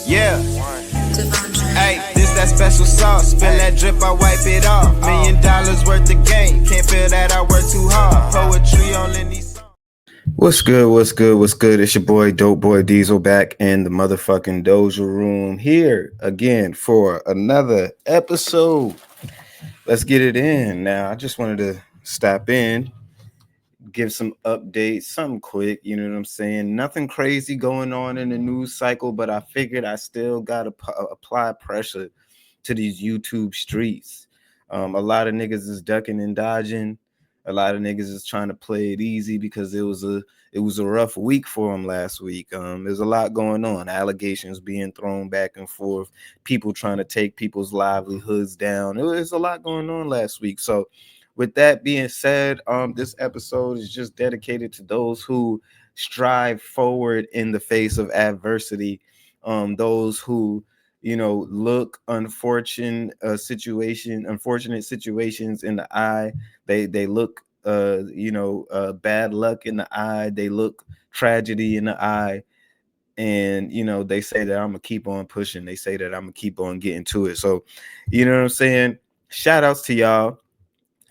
Yeah. Hey, this that special sauce. Spill that drip, I wipe it off. $1 million worth of game. Can't feel that I work too hard. Poetry on these songs. What's good? What's good? What's good? It's your boy, Dope Boy Diesel, back in the motherfucking Doja room here again for another episode. Let's get it in. Now, I just wanted to stop in, give some updates, something quick, you know what I'm saying? Nothing crazy going on in the news cycle, but I figured I still got to apply pressure to these YouTube streets. A lot of niggas is ducking and dodging. A lot of niggas is trying to play it easy because it was a rough week for them last week. There's a lot going on. Allegations being thrown back and forth. People trying to take people's livelihoods down. There's a lot going on last week. So with that being said, this episode is just dedicated to those who strive forward in the face of adversity. Those who, you know, look unfortunate situations in the eye. They look bad luck in the eye. They look tragedy in the eye. And, you know, they say that I'm gonna keep on pushing. They say that I'm gonna keep on getting to it. So, you know what I'm saying? Shout outs to y'all.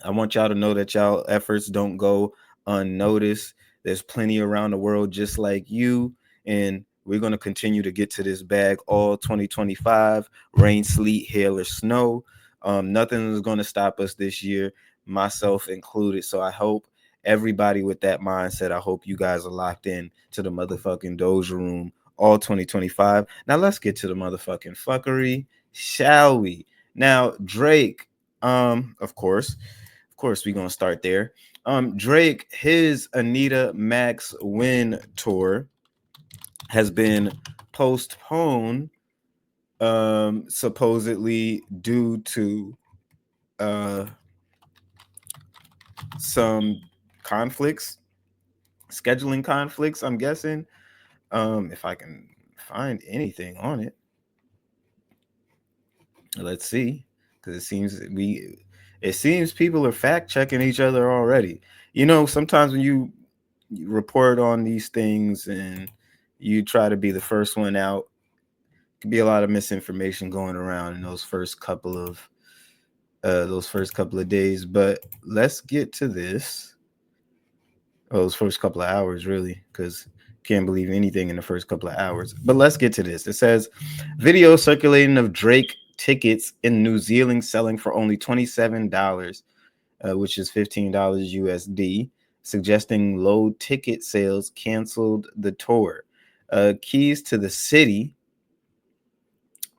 I want y'all to know that y'all efforts don't go unnoticed. There's plenty around the world just like you, and we're going to continue to get to this bag all 2025, rain, sleet, hail, or snow. Nothing is going to stop us this year, myself included. So I hope everybody with that mindset, I hope you guys are locked in to the motherfucking Doja room all 2025. Now let's get to the motherfucking fuckery, shall we? Now, Drake, of course, we're gonna start there. Drake, his Anita Max Win tour has been postponed, supposedly due to some conflicts, scheduling conflicts, I'm guessing. If I can find anything on it, let's see, because it seems people are fact checking each other already. You know, sometimes when you report on these things and you try to be the first one out, it could be a lot of misinformation going around in those first couple of days. But let's get to this. Those first couple of hours, really, because can't believe anything in the first couple of hours. But let's get to this. It says video circulating of Drake tickets in New Zealand selling for only $27, which is $15 USD, suggesting low ticket sales canceled the tour. Keys to the City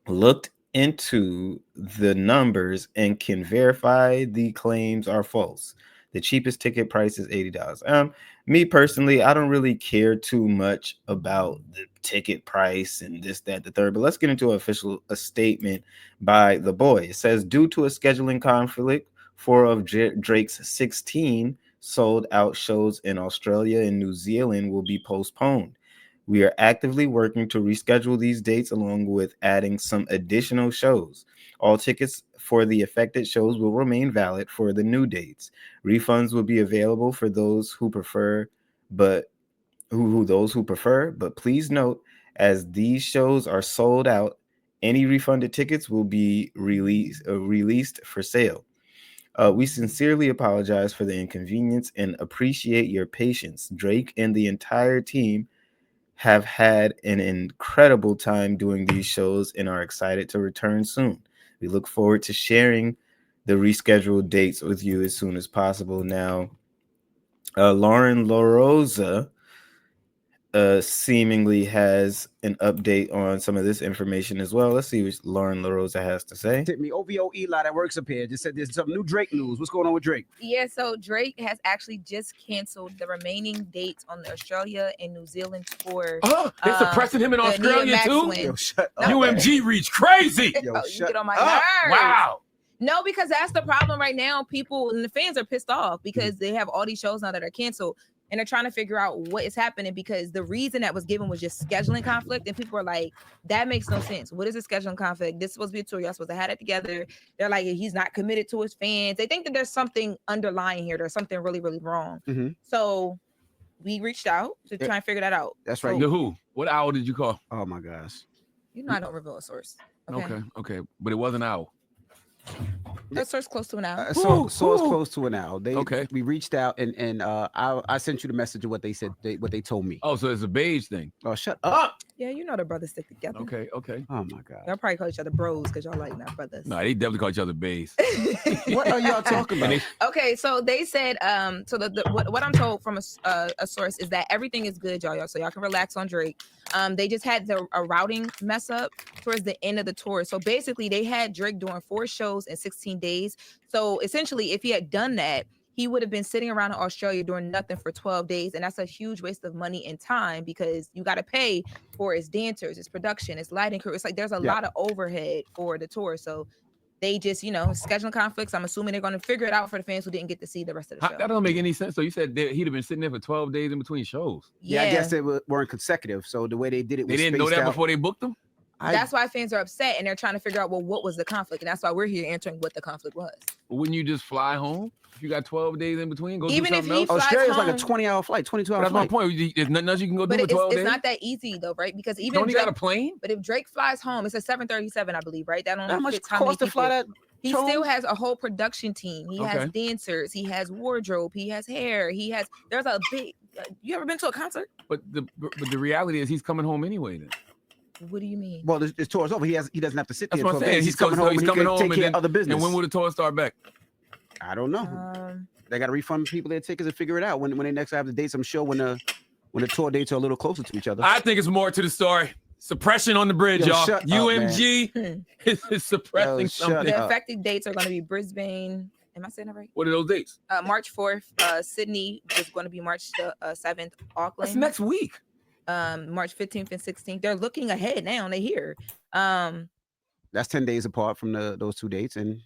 looked into the numbers and can verify the claims are false. The cheapest ticket price is $80. Me personally, I don't really care too much about the ticket price and this, that, the third, but let's get into a statement by the boy. It says, due to a scheduling conflict, 4 of Drake's 16 sold out shows in Australia and New Zealand will be postponed. We are actively working to reschedule these dates along with adding some additional shows. All tickets for the affected shows will remain valid for the new dates. Refunds will be available for those who prefer, but please note, as these shows are sold out, any refunded tickets will be released for sale. We sincerely apologize for the inconvenience and appreciate your patience. Drake and the entire team have had an incredible time doing these shows and are excited to return soon. We look forward to sharing the rescheduled dates with you as soon as possible. Now, Lauren LaRosa seemingly has an update on some of this information as well. Let's see what Lauren LaRosa has to say. Hit me. OVO Eli that works up here just said there's some new Drake news. What's going on with Drake? Yeah, so Drake has actually just canceled the remaining dates on the Australia and New Zealand tour. Oh, they're suppressing him in Australia too? Yo, shut up. UMG reach crazy. Yo, you shut get on my up. nerves. Wow. No, because that's the problem right now. People and the fans are pissed off because they have all these shows now that are canceled. And they're trying to figure out what is happening because the reason that was given was just scheduling conflict. And people are like, that makes no sense. What is a scheduling conflict? This is supposed to be a tour. Y'all supposed to have it together. They're like, he's not committed to his fans. They think that there's something underlying here. There's something really, really wrong. Mm-hmm. So we reached out to try and figure that out. That's right. The who? What hour did you call? Oh, my gosh. You know I don't reveal a source. Okay. But it wasn't Owl. A source close to an hour. Source close to an hour. We reached out and I sent you the message of what they said, what they told me. Oh, so it's a beige thing. Oh, shut up. Yeah, you know the brothers stick together. Okay. Oh my God. Y'all probably call each other bros because y'all like not brothers. No, they definitely call each other beige. What are y'all talking about? Okay, so they said so what I'm told from a source is that everything is good, y'all, so y'all can relax on Drake. They just had a routing mess up towards the end of the tour. So basically they had Drake doing 4 shows in 16 days. So essentially if he had done that, he would have been sitting around in Australia doing nothing for 12 days. And that's a huge waste of money and time because you got to pay for his dancers, his production, his lighting crew. It's like there's a lot of overhead for the tour. So they just, scheduling conflicts. I'm assuming they're going to figure it out for the fans who didn't get to see the rest of the show. That don't make any sense. So you said he'd have been sitting there for 12 days in between shows. Yeah, I guess they weren't consecutive. So the way they did it was they didn't know that before they booked them? That's why fans are upset and they're trying to figure out, well, what was the conflict? And that's why we're here answering what the conflict was. Wouldn't you just fly home? If you got 12 days in between, go even do something else? Australia's like a 20-hour flight, 22-hour flight. That's my point. There's nothing else you can go do for 12 days? It's not that easy, though, right? Because even Don't he got a plane? But if Drake flies home, it's a 737, I believe, right? That only how much fits how many cost to fly that? He still has a whole production team. He has dancers. He has wardrobe. He has hair. There's a big. You ever been to a concert? But the reality is he's coming home anyway. Then. What do you mean? Well, the tour's over. He doesn't have to sit there. That's what I'm saying. He's coming home. Take care of other business. And when will the tour start back? I don't know. They got to refund people their tickets and figure it out when they next have the dates. I'm sure when the tour dates are a little closer to each other. I think it's more to the story. Suppression on the bridge, y'all. UMG is suppressing something. The effective dates are going to be Brisbane. Am I saying that right? What are those dates? March 4th. Sydney is going to be March 7th. Auckland. That's next week. March 15th and 16th. They're looking ahead now. They here. That's 10 days apart from those 2 dates. And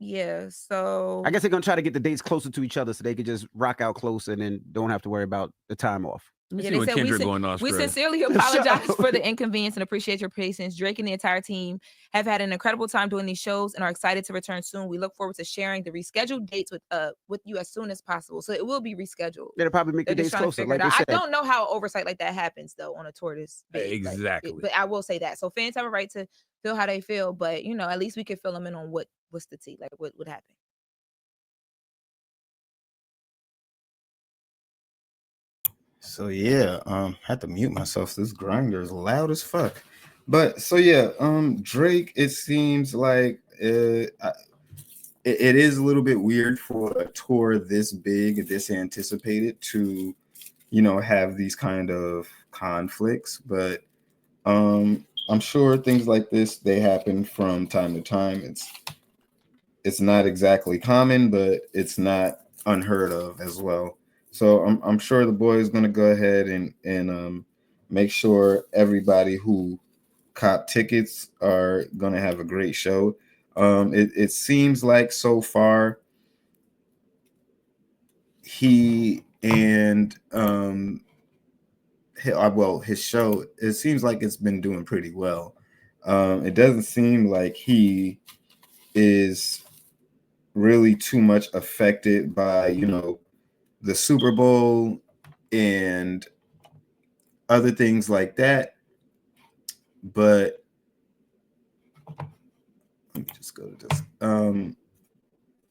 yeah, so I guess they're going to try to get the dates closer to each other so they could just rock out close and then don't have to worry about the time off. Let me see when Kendrick going to Australia. We sincerely apologize for the inconvenience and appreciate your patience. Drake and the entire team have had an incredible time doing these shows and are excited to return soon. We look forward to sharing the rescheduled dates with you as soon as possible. So it will be rescheduled. They'll probably make the dates closer. Like I don't know how oversight like that happens though on a tour this big. Exactly. But I will say that. So fans have a right to feel how they feel, but at least we can fill them in on what's the tea, like what would happen. So yeah, had to mute myself. This grinder is loud as fuck. But so yeah, Drake, it seems like it is a little bit weird for a tour this big, this anticipated to, have these kind of conflicts. But I'm sure things like this, they happen from time to time. It's not exactly common, but it's not unheard of as well. So I'm sure the boy is going to go ahead and make sure everybody who cop tickets are going to have a great show. It seems like so far he and his show, it seems like it's been doing pretty well. It doesn't seem like he is really too much affected by, the Super Bowl and other things like that. But let me just go to this,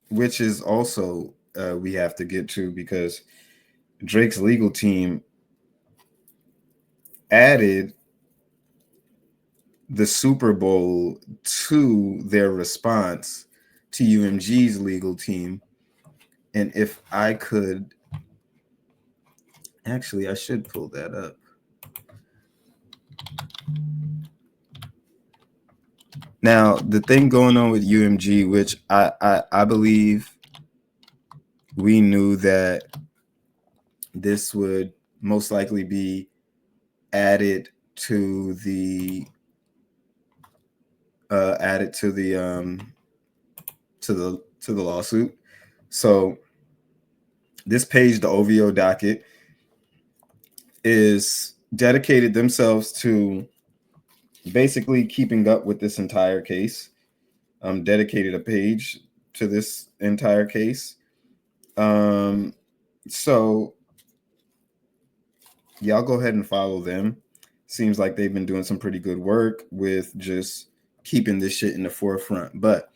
which is also we have to get to, because Drake's legal team added the Super Bowl to their response to UMG's legal team. And if I could, actually, I should pull that up. Now, the thing going on with UMG, which I believe we knew that this would most likely be added to the lawsuit. So this page, the OVO docket, is dedicated themselves to basically keeping up with this entire case. Dedicated a page to this entire case. So y'all go ahead and follow them. seems like they've been doing some pretty good work with just keeping this shit in the forefront. But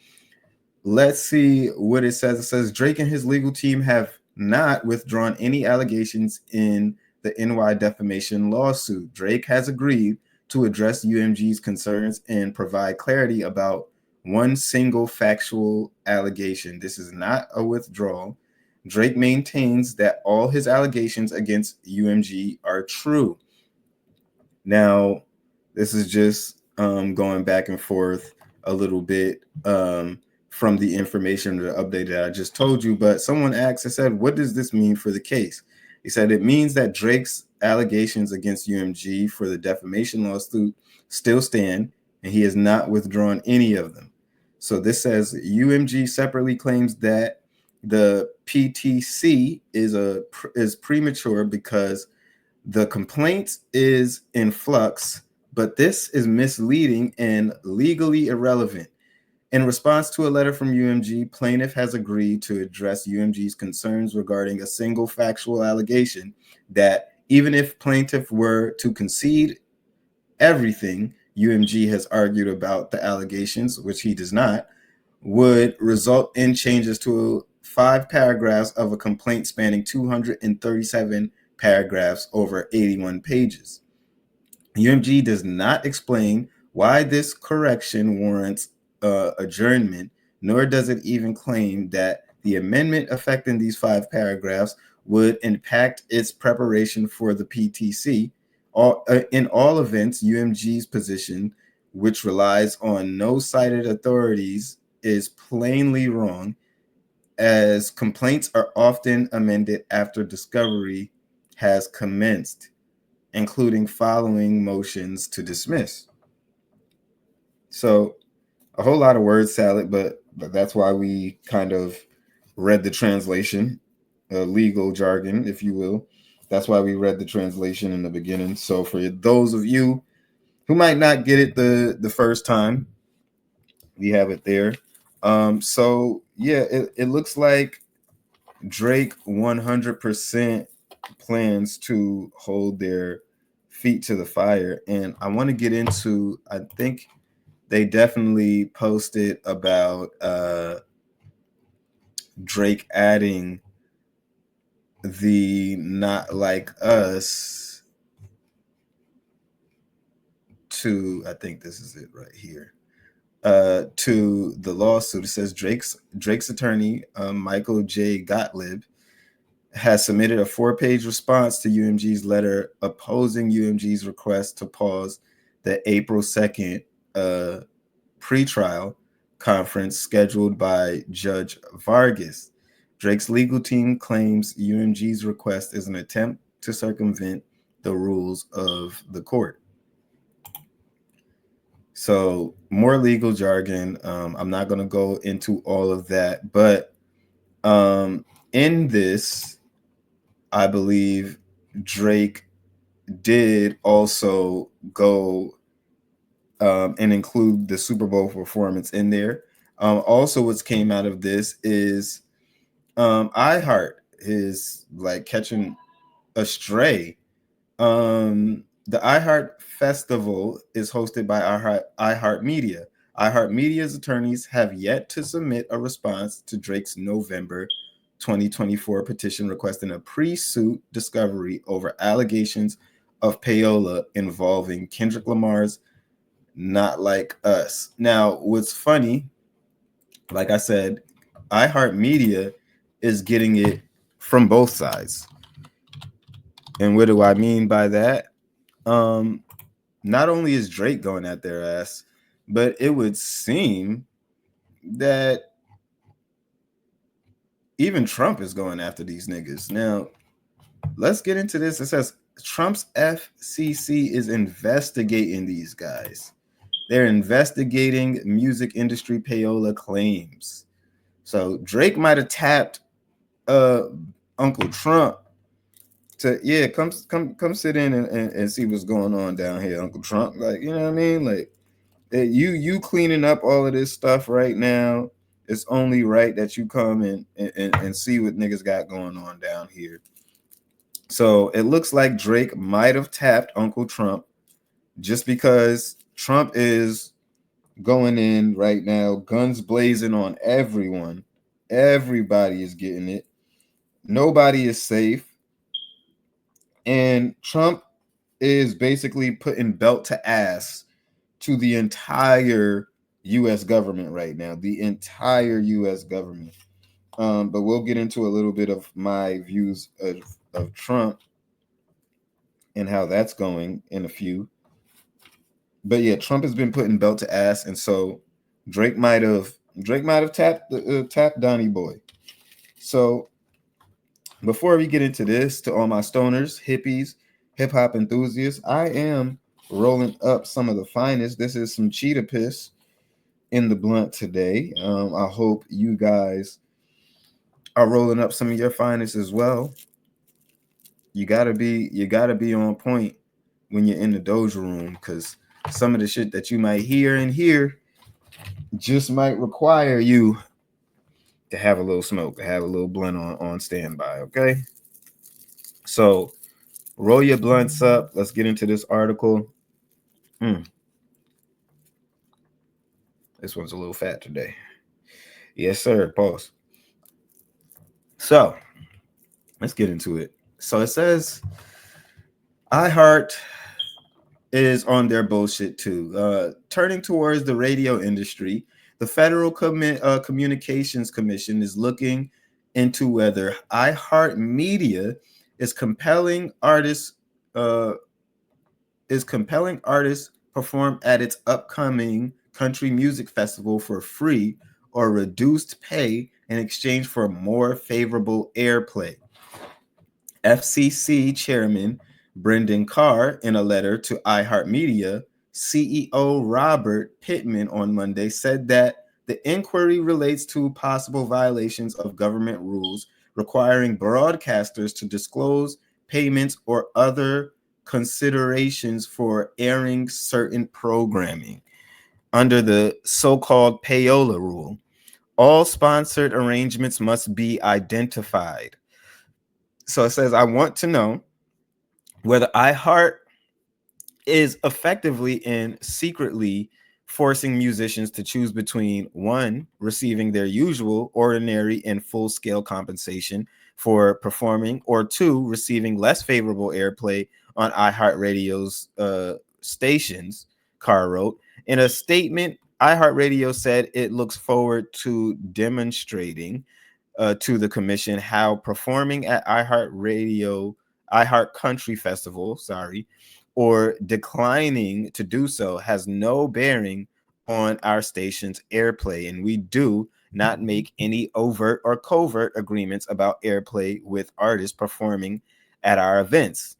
let's see what it says. It says Drake and his legal team have not withdrawn any allegations in the NY defamation lawsuit. Drake has agreed to address UMG's concerns and provide clarity about one single factual allegation. This is not a withdrawal. Drake maintains that all his allegations against UMG are true. Now, this is just going back and forth a little bit from the information or the update that I just told you, but someone asked, I said, what does this mean for the case? He said, it means that Drake's allegations against UMG for the defamation lawsuit still stand, and he has not withdrawn any of them. So this says UMG separately claims that the PTC is premature because the complaint is in flux, but this is misleading and legally irrelevant. In response to a letter from UMG, plaintiff has agreed to address UMG's concerns regarding a single factual allegation that even if plaintiff were to concede everything UMG has argued about the allegations, which he does not, would result in changes to 5 paragraphs of a complaint spanning 237 paragraphs over 81 pages. UMG does not explain why this correction warrants adjournment, nor does it even claim that the amendment affecting these 5 paragraphs would impact its preparation for the PTC. In all events, UMG's position, which relies on no cited authorities, is plainly wrong, as complaints are often amended after discovery has commenced, including following motions to dismiss. So a whole lot of word salad, but that's why we kind of read the translation, legal jargon, if you will. That's why we read the translation in the beginning. So for those of you who might not get it the first time, we have it there. So yeah, it looks like Drake 100% plans to hold their feet to the fire. And I want to get into, I think they definitely posted about Drake adding the Not Like Us to, I think this is it right here, to the lawsuit. It says Drake's attorney, Michael J. Gottlieb, has submitted a 4-page response to UMG's letter opposing UMG's request to pause the April 2nd pretrial conference scheduled by Judge Vargas. Drake's legal team claims UMG's request is an attempt to circumvent the rules of the court. So more legal jargon. I'm not going to go into all of that, but in this, I believe Drake did also go and include the Super Bowl performance in there. Also, what's came out of this is iHeart is like catching a stray. The iHeart Festival is hosted by iHeart Media. iHeart Media's attorneys have yet to submit a response to Drake's November 2024 petition requesting a pre-suit discovery over allegations of payola involving Kendrick Lamar's Not Like Us. Now, what's funny, like I said, iHeart Media is getting it from both sides. And what do I mean by that? Not only is Drake going at their ass, but it would seem that even Trump is going after these niggas. Now, let's get into this. It says Trump's FCC is investigating these guys. They're investigating music industry payola claims. So Drake might have tapped Uncle Trump to come sit in and see what's going on down here, Uncle Trump. Like, you know what I mean? Like, you cleaning up all of this stuff right now. It's only right that you come and see what niggas got going on down here. So it looks like Drake might have tapped Uncle Trump just because Trump is going in right now, guns blazing on everyone. Everybody is getting it. Nobody is safe. And Trump is basically putting belt to ass to the entire U.S. government right now. The entire U.S. government. But we'll get into a little bit of my views of Trump and how that's going in a few. But yeah, Trump has been putting belt to ass, and so Drake might have tapped Donnie Boy. So before we get into this, to all my stoners, hippies, hip hop enthusiasts, I am rolling up some of the finest. This is some cheetah piss in the blunt today. I hope you guys are rolling up some of your finest as well. You gotta be on point when you're in the doja room, because some of the shit that you might hear in here just might require you to have a little smoke, to have a little blunt on standby. Okay, so roll your blunts up. Let's get into this article. This one's a little fat today. Yes, sir. Pause. So let's get into it. So it says iHeart is on their bullshit too. Turning towards the radio industry, the Federal Communications Commission is looking into whether iHeartMedia is compelling artists perform at its upcoming country music festival for free or reduced pay in exchange for more favorable airplay. FCC Chairman Brendan Carr, in a letter to iHeartMedia, CEO Robert Pittman on Monday said that the inquiry relates to possible violations of government rules requiring broadcasters to disclose payments or other considerations for airing certain programming under the so-called payola rule. All sponsored arrangements must be identified. So it says, I want to know whether iHeart is effectively and secretly forcing musicians to choose between, one, receiving their usual, ordinary, and full-scale compensation for performing, or two, receiving less favorable airplay on iHeartRadio's stations, Carr wrote. In a statement, iHeartRadio said it looks forward to demonstrating to the commission how performing at iHeart Country Festival, or declining to do so has no bearing on our station's airplay, and we do not make any overt or covert agreements about airplay with artists performing at our events.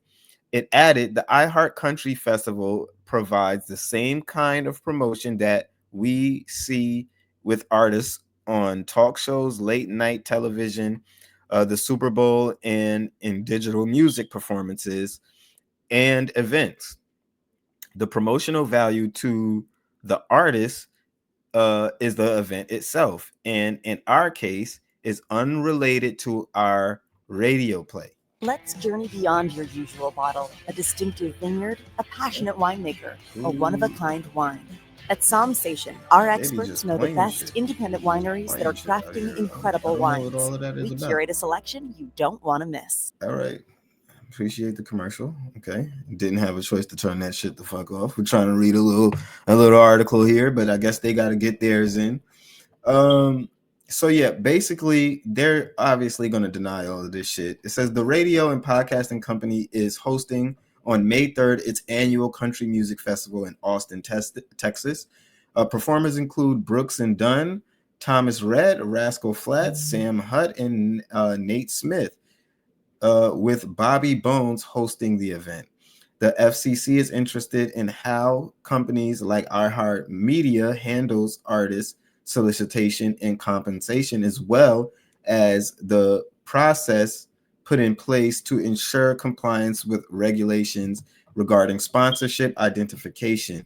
It added, the iHeart Country Festival provides the same kind of promotion that we see with artists on talk shows, late night television, the Super Bowl, and in digital music performances and events. The promotional value to the artist is the event itself, and in our case is unrelated to our radio play. Let's journey beyond your usual bottle, a distinctive vineyard, a passionate winemaker, a one-of-a-kind wine. At Som Station, our experts know the best independent wineries that are crafting incredible wines. We curate a selection you don't want to miss. All right. Appreciate the commercial. Okay. Didn't have a choice to turn that shit the fuck off. We're trying to read a little article here, but I guess they got to get theirs in. So yeah, basically they're obviously going to deny all of this shit. It says the radio and podcasting company is hosting on May 3rd its annual country music festival in Austin, Texas. Performers include Brooks and Dunn, Thomas Rhett, Rascal Flatts, Sam Hutt, and Nate Smith, with Bobby Bones hosting the event. The FCC is interested in how companies like iHeartMedia handles artists' solicitation and compensation, as well as the process put in place to ensure compliance with regulations regarding sponsorship identification.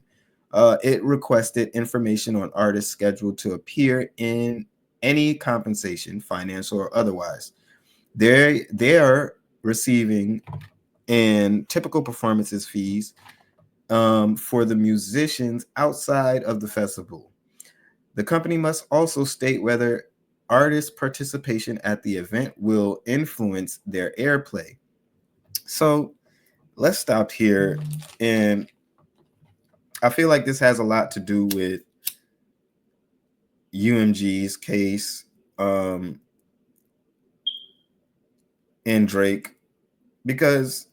It requested information on artists scheduled to appear in any compensation, financial or otherwise. They are receiving in typical performances fees for the musicians outside of the festival. The company must also state whether artist participation at the event will influence their airplay. So let's stop here. And I feel like this has a lot to do with UMG's case and Drake, because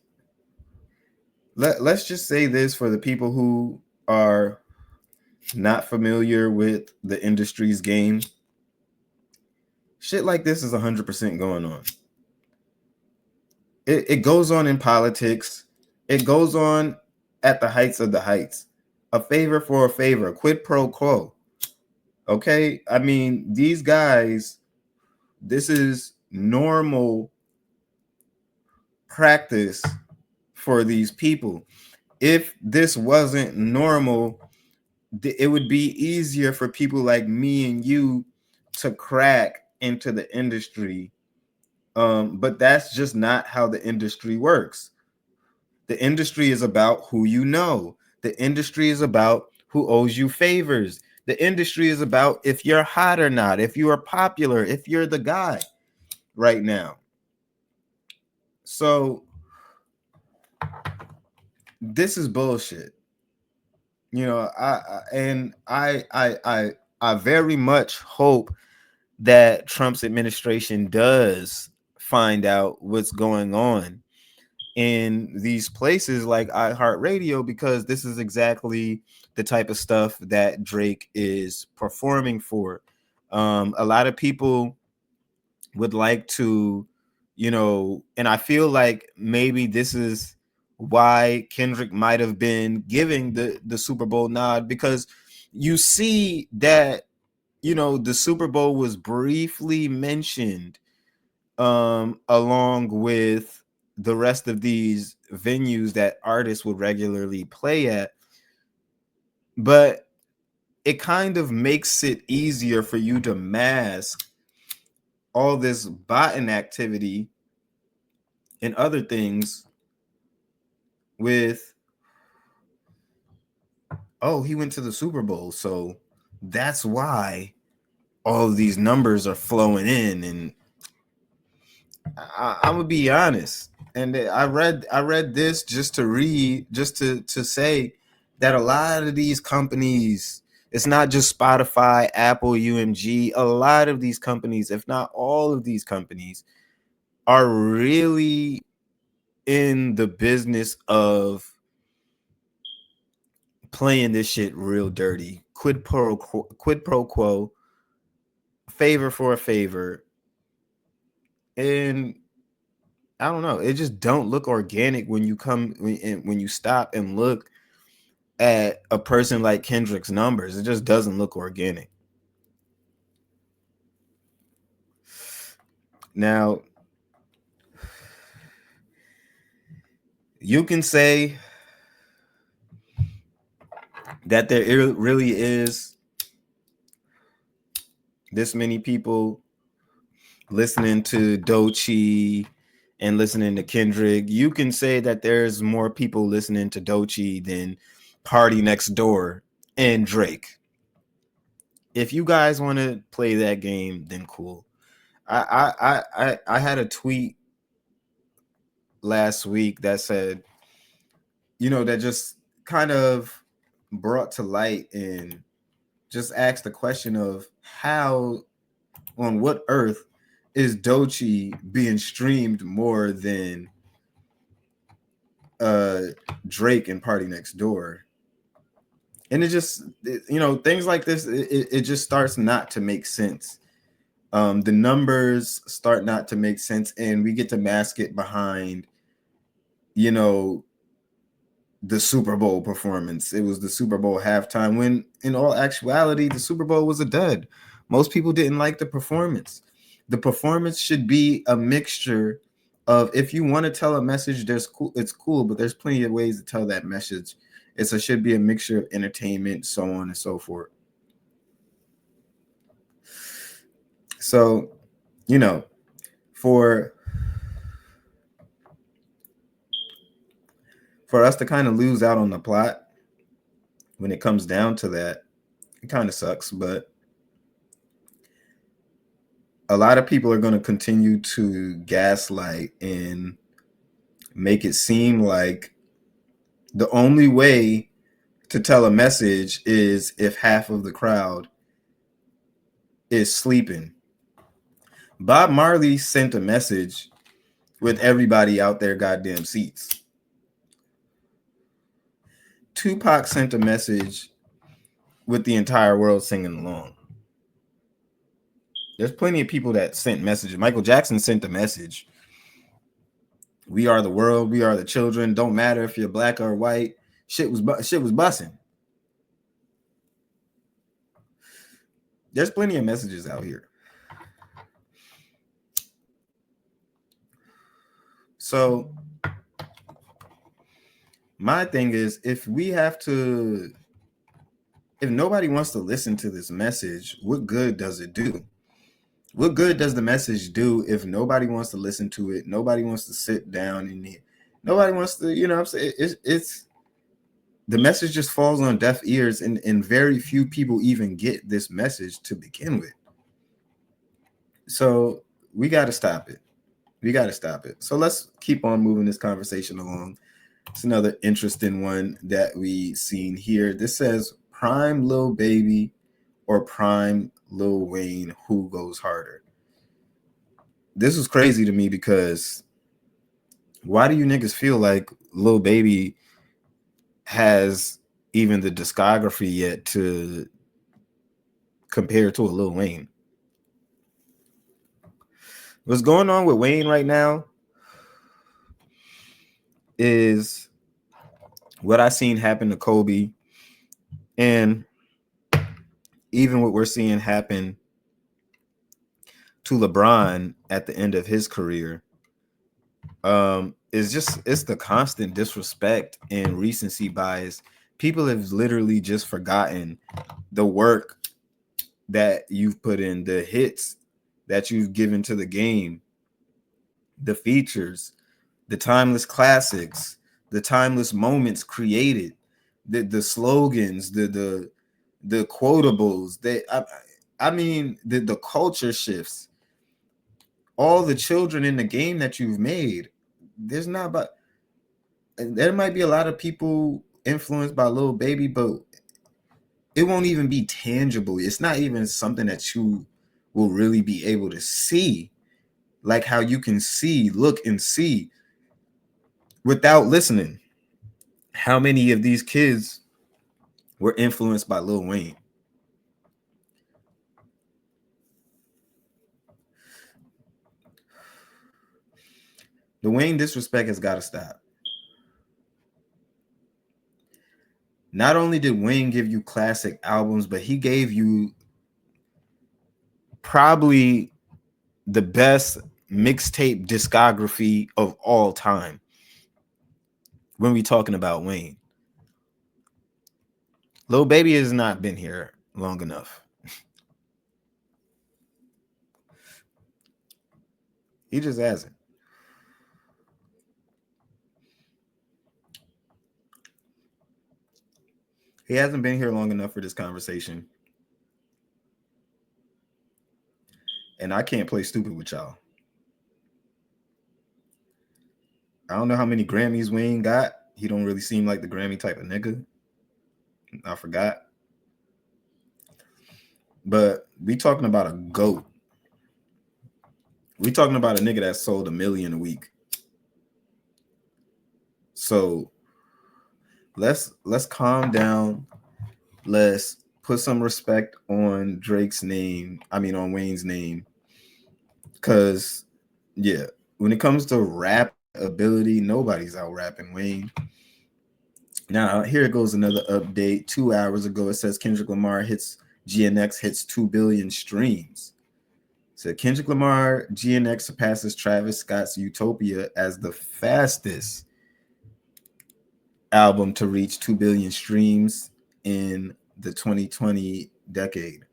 let's just say this for the people who are not familiar with the industry's game. Shit like this is 100% going on. It goes on in politics. It goes on at the heights of the heights. A favor for a favor, quid pro quo. Okay? I mean, these guys, this is normal practice for these people. If this wasn't normal, it would be easier for people like me and you to crack into the industry. But that's just not how the industry works. The industry is about who you know. The industry is about who owes you favors. The industry is about if you're hot or not, if you are popular, if you're the guy right now. So this is bullshit. You know, I very much hope that Trump's administration does find out what's going on in these places like iHeartRadio, because this is exactly the type of stuff that Drake is performing for. A lot of people would like to, you know, and I feel like maybe this is why Kendrick might have been giving the Super Bowl nod, because you see that, you know, the Super Bowl was briefly mentioned along with the rest of these venues that artists would regularly play at. But it kind of makes it easier for you to mask all this botting activity and other things with, oh, he went to the Super Bowl, so that's why all of these numbers are flowing in. And I'm gonna be honest, and I read this just to say that a lot of these companies, it's not just Spotify, Apple, UMG, a lot of these companies, if not all of these companies, are really in the business of playing this shit real dirty. Quid pro quo, favor for a favor. And I don't know, it just don't look organic when you stop and look at a person like Kendrick's numbers. It just doesn't look organic. Now, you can say that there really is this many people listening to Doechii and listening to Kendrick. You can say that there's more people listening to Doechii than Party Next Door and Drake. If you guys want to play that game, then cool. I had a tweet last week that said, you know, that just kind of brought to light and just asked the question of how, on what earth is Doechii being streamed more than Drake and Party Next Door? And it just, you know, things like this, it just starts not to make sense. The numbers start not to make sense, and we get to mask it behind, you know, the Super Bowl performance. It was the Super Bowl halftime, when in all actuality, the Super Bowl was a dud. Most people didn't like the performance. The performance should be a mixture of, if you want to tell a message, it's cool, but there's plenty of ways to tell that message. It should be a mixture of entertainment, so on and so forth. So, you know, for us to kind of lose out on the plot when it comes down to that, it kind of sucks, but a lot of people are going to continue to gaslight and make it seem like the only way to tell a message is if half of the crowd is sleeping. Bob Marley sent a message with everybody out their goddamn seats. Tupac sent a message with the entire world singing along. There's plenty of people that sent messages. Michael Jackson sent a message. We are the world. We are the children. Don't matter if you're black or white. Shit was bussing. There's plenty of messages out here. So my thing is, if nobody wants to listen to this message, what good does it do? What good does the message do if nobody wants to listen to it? Nobody wants to sit down and nobody wants to, you know what I'm saying? It's the message just falls on deaf ears, and very few people even get this message to begin with. So we got to stop it. So let's keep on moving this conversation along. It's another interesting one that we seen here. This says prime Lil Baby or prime Lil Wayne, who goes harder? This was crazy to me because why do you niggas feel like Lil Baby has even the discography yet to compare to a Lil Wayne? What's going on with Wayne right now is what I seen happen to Kobe, and even what we're seeing happen to LeBron at the end of his career. It's the constant disrespect and recency bias. People have literally just forgotten the work that you've put in, the hits that you've given to the game, the features, the timeless classics, the timeless moments created, the slogans, the quotables, the culture shifts, all the children in the game that you've made. There might be a lot of people influenced by Lil Baby, but it won't even be tangible. It's not even something that you will really be able to see, like how you can look and see without listening. How many of these kids were influenced by Lil Wayne? The Wayne disrespect has got to stop. Not only did Wayne give you classic albums, but he gave you probably the best mixtape discography of all time when we talking about Wayne. Lil Baby has not been here long enough. He just hasn't. He hasn't been here long enough for this conversation. And I can't play stupid with y'all. I don't know how many Grammys Wayne got. He don't really seem like the Grammy type of nigga. I forgot. But we talking about a GOAT. We talking about a nigga that sold 1 million a week. So let's calm down. Let's put some respect on Drake's name. On Wayne's name. Because, yeah, when it comes to rap ability, nobody's out rapping Wayne. Now, here goes another update. 2 hours ago, it says Kendrick Lamar GNX hits 2 billion streams. So Kendrick Lamar GNX surpasses Travis Scott's Utopia as the fastest album to reach 2 billion streams in the 2020 decade.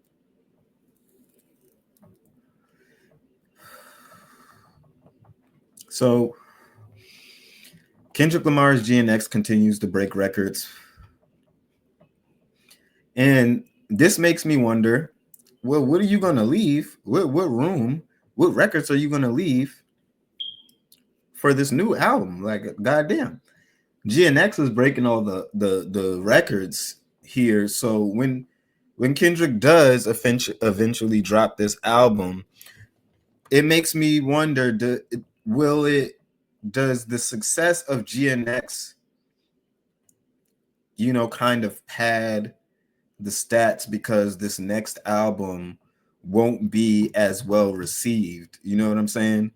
So Kendrick Lamar's GNX continues to break records. And this makes me wonder, well, what are you gonna leave? What room? What records are you gonna leave for this new album? Like, goddamn, GNX is breaking all the records here. So when Kendrick does eventually drop this album, it makes me wonder: does the success of GNX, kind of pad the stats because this next album won't be as well received? You know what I'm saying?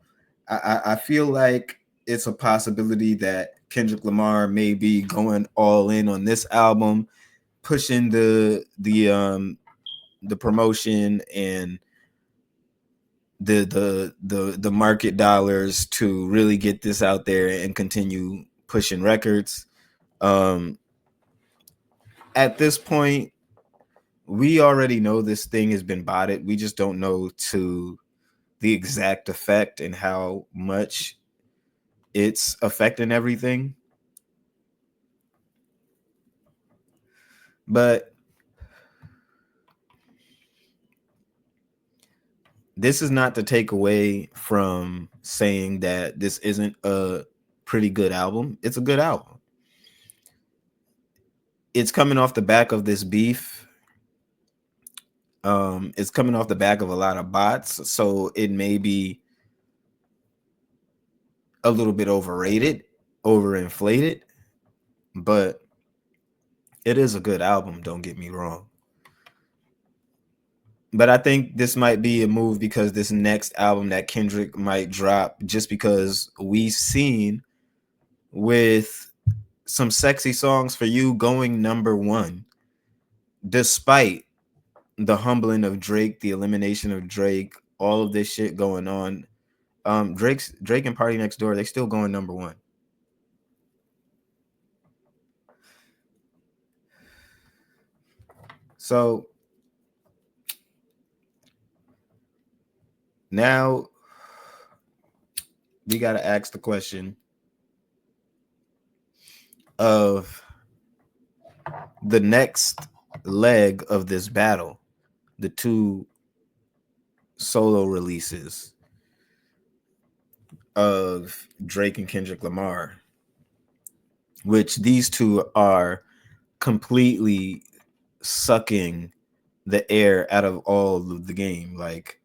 I feel like it's a possibility that Kendrick Lamar may be going all in on this album, pushing the promotion and the market dollars to really get this out there and continue pushing records. At this point, we already know this thing has been botted. We just don't know to the exact effect and how much it's affecting everything. But this is not to take away from saying that this isn't a pretty good album. It's a good album. It's coming off the back of this beef. It's coming off the back of a lot of bots, so it may be a little bit overrated, overinflated, but it is a good album, don't get me wrong. But I think this might be a move because this next album that Kendrick might drop, just because we've seen with Some Sexy Songs for You going #1, despite the humbling of Drake, the elimination of Drake, all of this shit going on. Drake and Party Next Door, they still going #1. So now we got to ask the question of the next leg of this battle, the two solo releases of Drake and Kendrick Lamar, which these two are completely sucking the air out of all of the game. Like,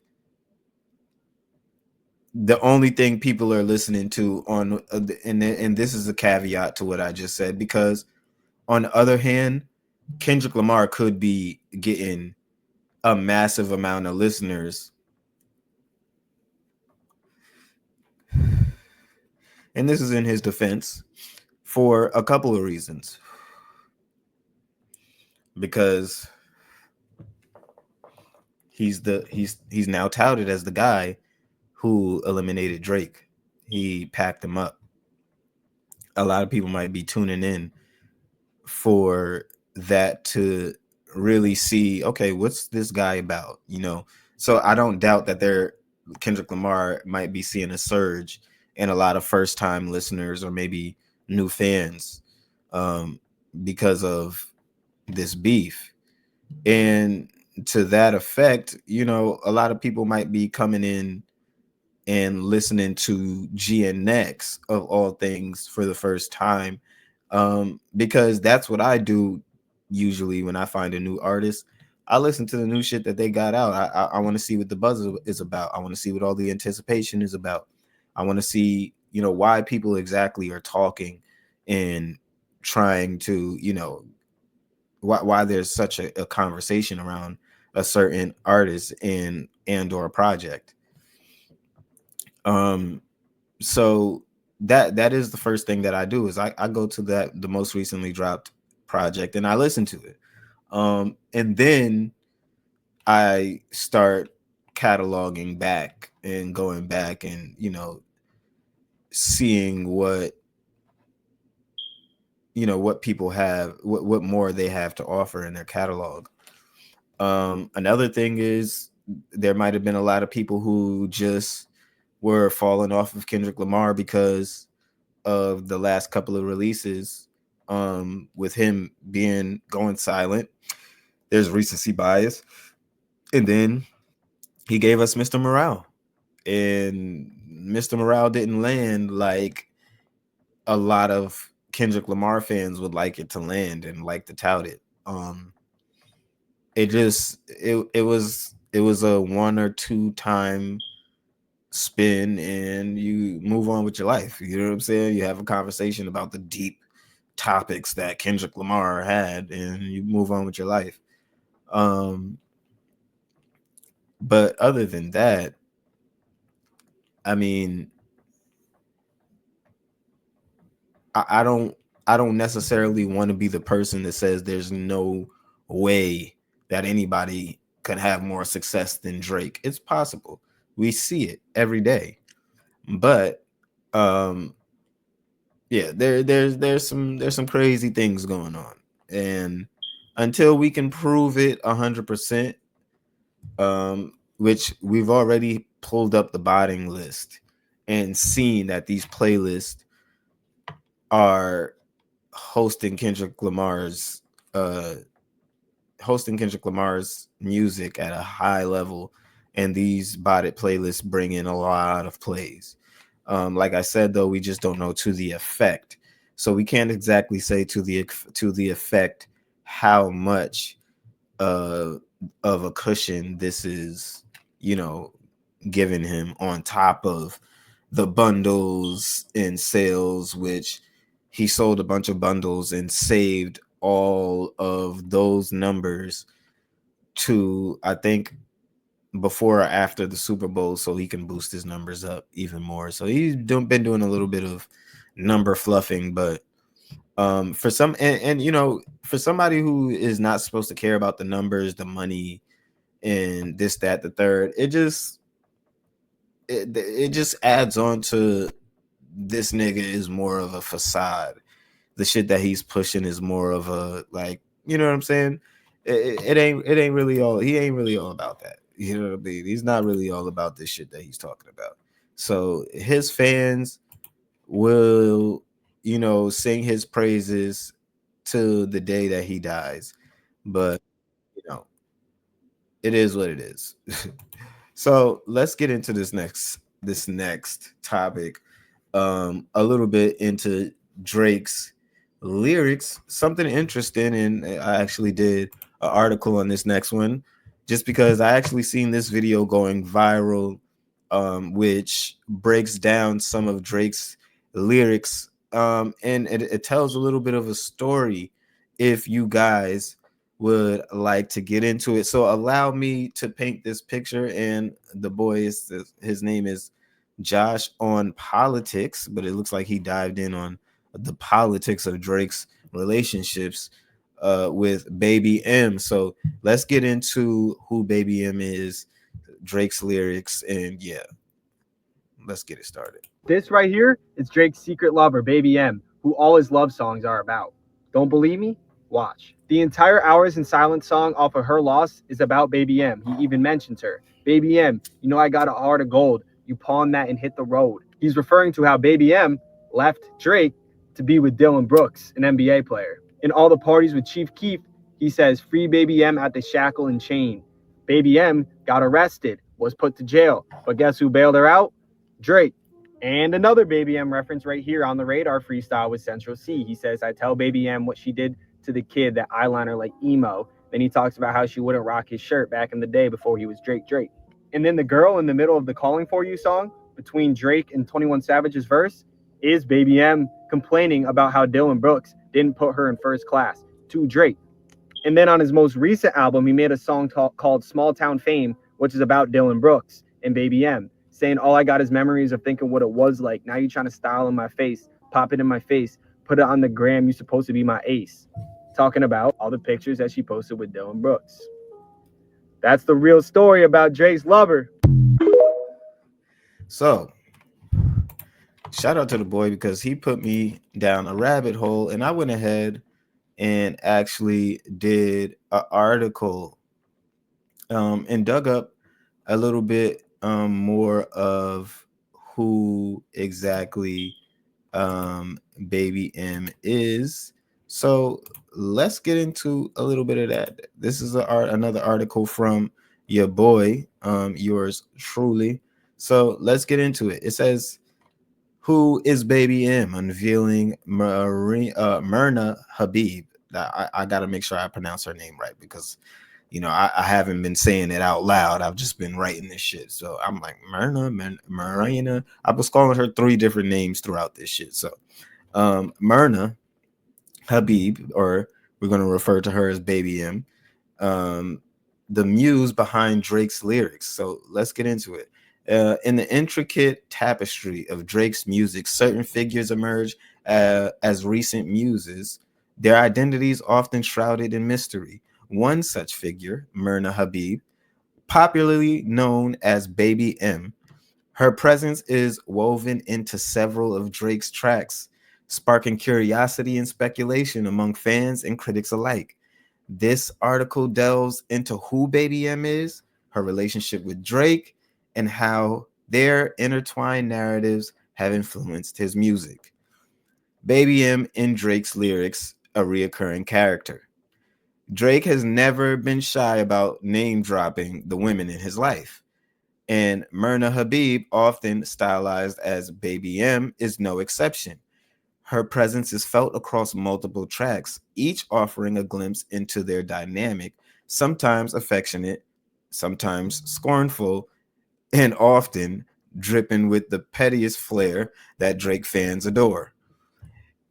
the only thing people are listening to on, and this is a caveat to what I just said, because on the other hand, Kendrick Lamar could be getting a massive amount of listeners. And this is in his defense for a couple of reasons. Because he's now touted as the guy who eliminated Drake. He packed him up. A lot of people might be tuning in for that to really see, okay, what's this guy about? So I don't doubt that Kendrick Lamar might be seeing a surge in a lot of first-time listeners or maybe new fans because of this beef. And to that effect, a lot of people might be coming in and listening to GNX of all things for the first time, because that's what I do usually when I find a new artist. I listen to the new shit that they got out. I want to see what the buzz is about. I want to see what all the anticipation is about. I want to see, why people exactly are talking and trying to, why there's such a conversation around a certain artist and or a project. So that is the first thing that I do is I go to the most recently dropped project and I listen to it. And then I start cataloging back and going back and, seeing what people have, what more they have to offer in their catalog. Another thing is there might have been a lot of people who just were falling off of Kendrick Lamar because of the last couple of releases, with him going silent. there's recency bias. And then he gave us Mr. Morale, and Mr. Morale didn't land like a lot of Kendrick Lamar fans would like it to land and like to tout it. It was a 1 or 2 time spin and you move on with your life. You know what I'm saying? You have a conversation about the deep topics that Kendrick Lamar had and you move on with your life. But other than that, I mean, I don't necessarily want to be the person that says there's no way that anybody could have more success than Drake. It's possible. We see it every day. But yeah, there's some crazy things going on. And until we can prove it 100%, which we've already pulled up the botting list and seen that these playlists are hosting Kendrick Lamar's music at a high level, and these botted playlists bring in a lot of plays. Like I said, though, we just don't know to the effect, so we can't exactly say to the effect how much of a cushion this is, giving him on top of the bundles and sales, which he sold a bunch of bundles and saved all of those numbers to, I think, before or after the Super Bowl, so he can boost his numbers up even more. So he's been doing a little bit of number fluffing, but for some and for somebody who is not supposed to care about the numbers, the money, and this, that, the third, it just adds on to this nigga is more of a facade. The shit that he's pushing is more of a, like, you know what I'm saying? It ain't really all, he ain't really all about that. You know what I mean? He's not really all about this shit that he's talking about. So his fans will, sing his praises to the day that he dies. But, it is what it is. So let's get into this next topic. A little bit into Drake's lyrics, something interesting, and I actually did an article on this next one just because I actually seen this video going viral, which breaks down some of Drake's lyrics, and it tells a little bit of a story if you guys would like to get into it. So allow me to paint this picture, and the boy his name is Josh on politics, but it looks like he dived in on the politics of Drake's relationships with Baby M. So let's get into who Baby M is, Drake's lyrics, and yeah, let's get it started. This right here is Drake's secret lover, Baby M, who all his love songs are about. Don't believe me? Watch. The entire Hours in Silence song off of Her Loss is about Baby M. He even mentions her. Baby M, you know I got a heart of gold. You pawn that and hit the road. He's referring to how Baby M left Drake to be with Dylan Brooks, an NBA player. In all the parties with Chief Keef, he says, free Baby M at the shackle and chain. Baby M got arrested, was put to jail, but guess who bailed her out? Drake. And another Baby M reference right here on the Radar freestyle with Central C. He says, I tell Baby M what she did to the kid, that eyeliner like emo. Then he talks about how she wouldn't rock his shirt back in the day before he was Drake. And then the girl in the middle of the Calling For You song, between Drake and 21 Savage's verse, is Baby M complaining about how Dylan Brooks didn't put her in first class to Drake. And then on his most recent album, he made a song called Small Town Fame, which is about Dylan Brooks and Baby M, saying, all I got is memories of thinking what it was like. Now you trying to style in my face, pop it in my face, put it on the gram, you supposed to be my ace. Talking about all the pictures that she posted with Dylan Brooks. That's the real story about Drake's lover. So, shout out to the boy because he put me down a rabbit hole, and I went ahead and actually did an article and dug up a little bit more of who exactly Baby M is. So let's get into a little bit of that. This is another article from your boy, yours truly. So let's get into it. It says, "Who is Baby M?" Unveiling Myrna Habib. I got to make sure I pronounce her name right because, I haven't been saying it out loud. I've just been writing this shit. So I'm like, Marina. I was calling her 3 different names throughout this shit. So Myrna Habib, or we're going to refer to her as Baby M, the muse behind Drake's lyrics. So let's get into it. In the intricate tapestry of Drake's music, certain figures emerge as recent muses, their identities often shrouded in mystery. One such figure, Myrna Habib, popularly known as Baby M, her presence is woven into several of Drake's tracks, sparking curiosity and speculation among fans and critics alike. This article delves into who Baby M is, her relationship with Drake, and how their intertwined narratives have influenced his music. Baby M in Drake's lyrics, a reoccurring character. Drake has never been shy about name dropping the women in his life, and Myrna Habib, often stylized as Baby M, is no exception. Her presence is felt across multiple tracks, each offering a glimpse into their dynamic, sometimes affectionate, sometimes scornful, and often dripping with the pettiest flair that Drake fans adore.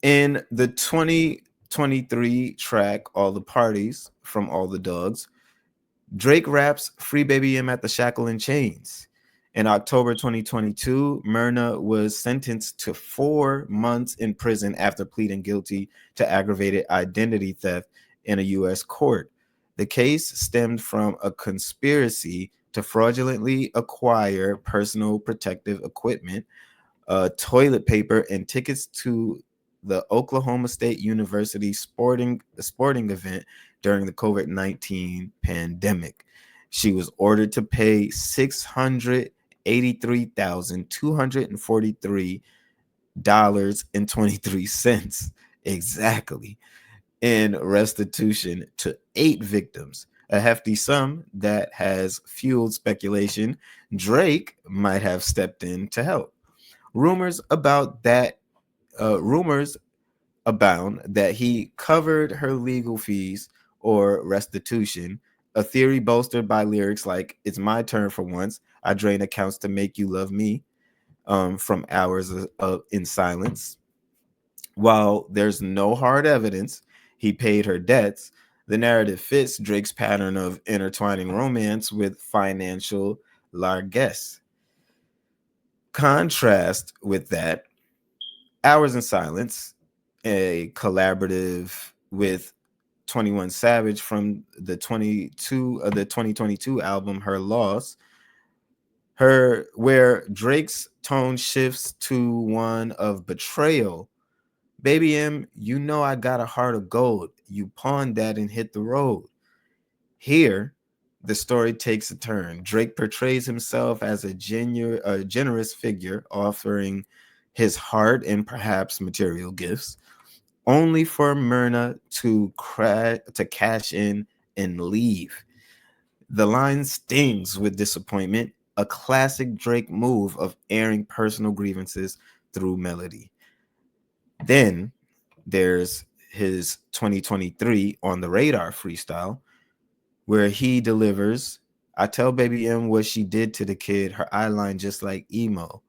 In the 2023 track All the Parties from All the Dogs, Drake raps "Free Baby M at the Shackle and Chains." In October 2022, Myrna was sentenced to 4 months in prison after pleading guilty to aggravated identity theft in a U.S. court. The case stemmed from a conspiracy to fraudulently acquire personal protective equipment, toilet paper, and tickets to the Oklahoma State University sporting event during the COVID-19 pandemic. She was ordered to pay $683,243.23 exactly in restitution to 8 victims, a hefty sum that has fueled speculation Drake might have stepped in to help. Rumors abound that he covered her legal fees or restitution, a theory bolstered by lyrics like "It's my turn for once, I drain accounts to make you love me," from hours in silence. While there's no hard evidence he paid her debts, the narrative fits Drake's pattern of intertwining romance with financial largesse. Contrast with that, Hours in Silence, a collaborative with 21 Savage from the 2022 album Her Loss, where Drake's tone shifts to one of betrayal. "Baby M, you know I got a heart of gold. You pawned that and hit the road." Here, the story takes a turn. Drake portrays himself as a generous figure, offering his heart and perhaps material gifts, only for Myrna to cash in and leave. The line stings with disappointment, a classic Drake move of airing personal grievances through melody. Then there's his 2023 On the Radar freestyle, where he delivers, "I tell Baby M what she did to the kid, her eyeline just like emo."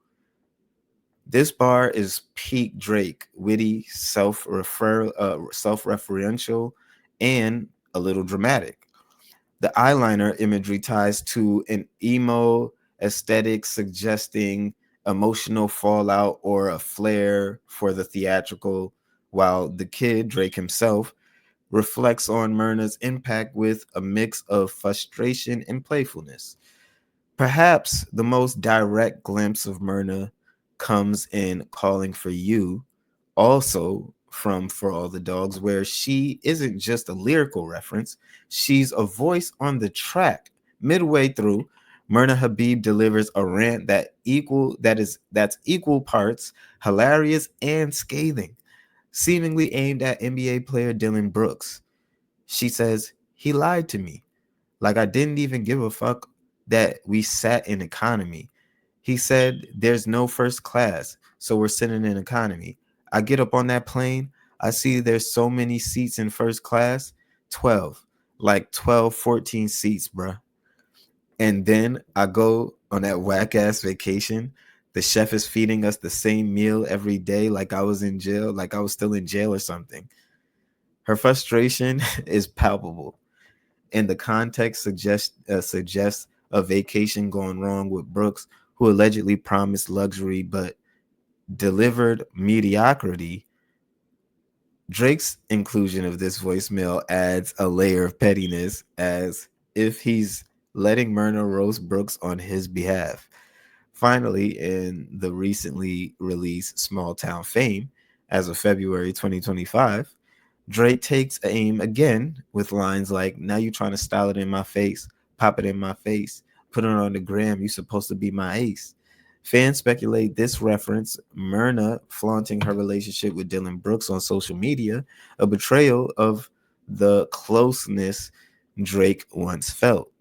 This bar is peak Drake, witty, self-referential, and a little dramatic. The eyeliner imagery ties to an emo aesthetic, suggesting emotional fallout or a flair for the theatrical, while the kid, Drake himself, reflects on Myrna's impact with a mix of frustration and playfulness. Perhaps the most direct glimpse of Myrna comes in Calling for You, also from For All the Dogs, where she isn't just a lyrical reference, she's a voice on the track. Midway through, Myrna Habib delivers a rant that's equal parts hilarious and scathing. seemingly aimed at NBA player Dylan Brooks. She says, "He lied to me. Like I didn't even give a fuck that we sat in economy. He said there's no first class, so we're sitting in economy. I get up on that plane, I see there's so many seats in first class, 12, like 12, 14 seats, bruh. And then I go on that whack ass vacation. The chef is feeding us the same meal every day, like I was in jail, like I was still in jail or something." Her frustration is palpable, and the context suggests a vacation gone wrong with Brooks, who allegedly promised luxury but delivered mediocrity. Drake's inclusion of this voicemail adds a layer of pettiness, as if he's letting Myrna roast Brooks on his behalf. Finally, in the recently released Small Town Fame, as of February 2025, Drake takes aim again with lines like, "Now you trying to style it in my face, pop it in my face, put it on the gram, you supposed to be my ace." Fans speculate this reference Myrna flaunting her relationship with Dylan Brooks on social media, a betrayal of the closeness Drake once felt.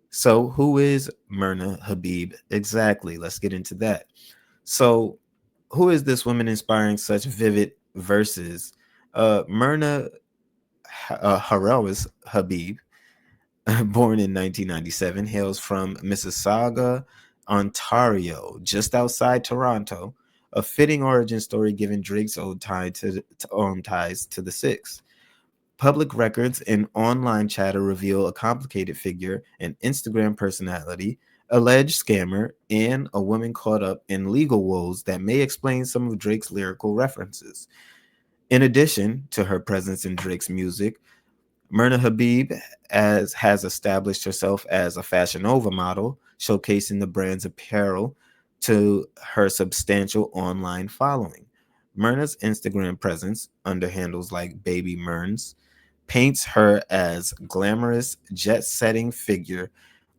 So, who is Myrna Habib exactly? Let's get into that. So, who is this woman inspiring such vivid verses? Myrna Harawis Habib, born in 1997, hails from Mississauga, Ontario, just outside Toronto. A fitting origin story given Drake's own ties to the Six. Public records and online chatter reveal a complicated figure, an Instagram personality, alleged scammer, and a woman caught up in legal woes that may explain some of Drake's lyrical references. In addition to her presence in Drake's music, Myrna Habib has established herself as a Fashion Nova model, showcasing the brand's apparel to her substantial online following. Myrna's Instagram presence, under handles like Baby Myrns, paints her as glamorous, jet-setting figure,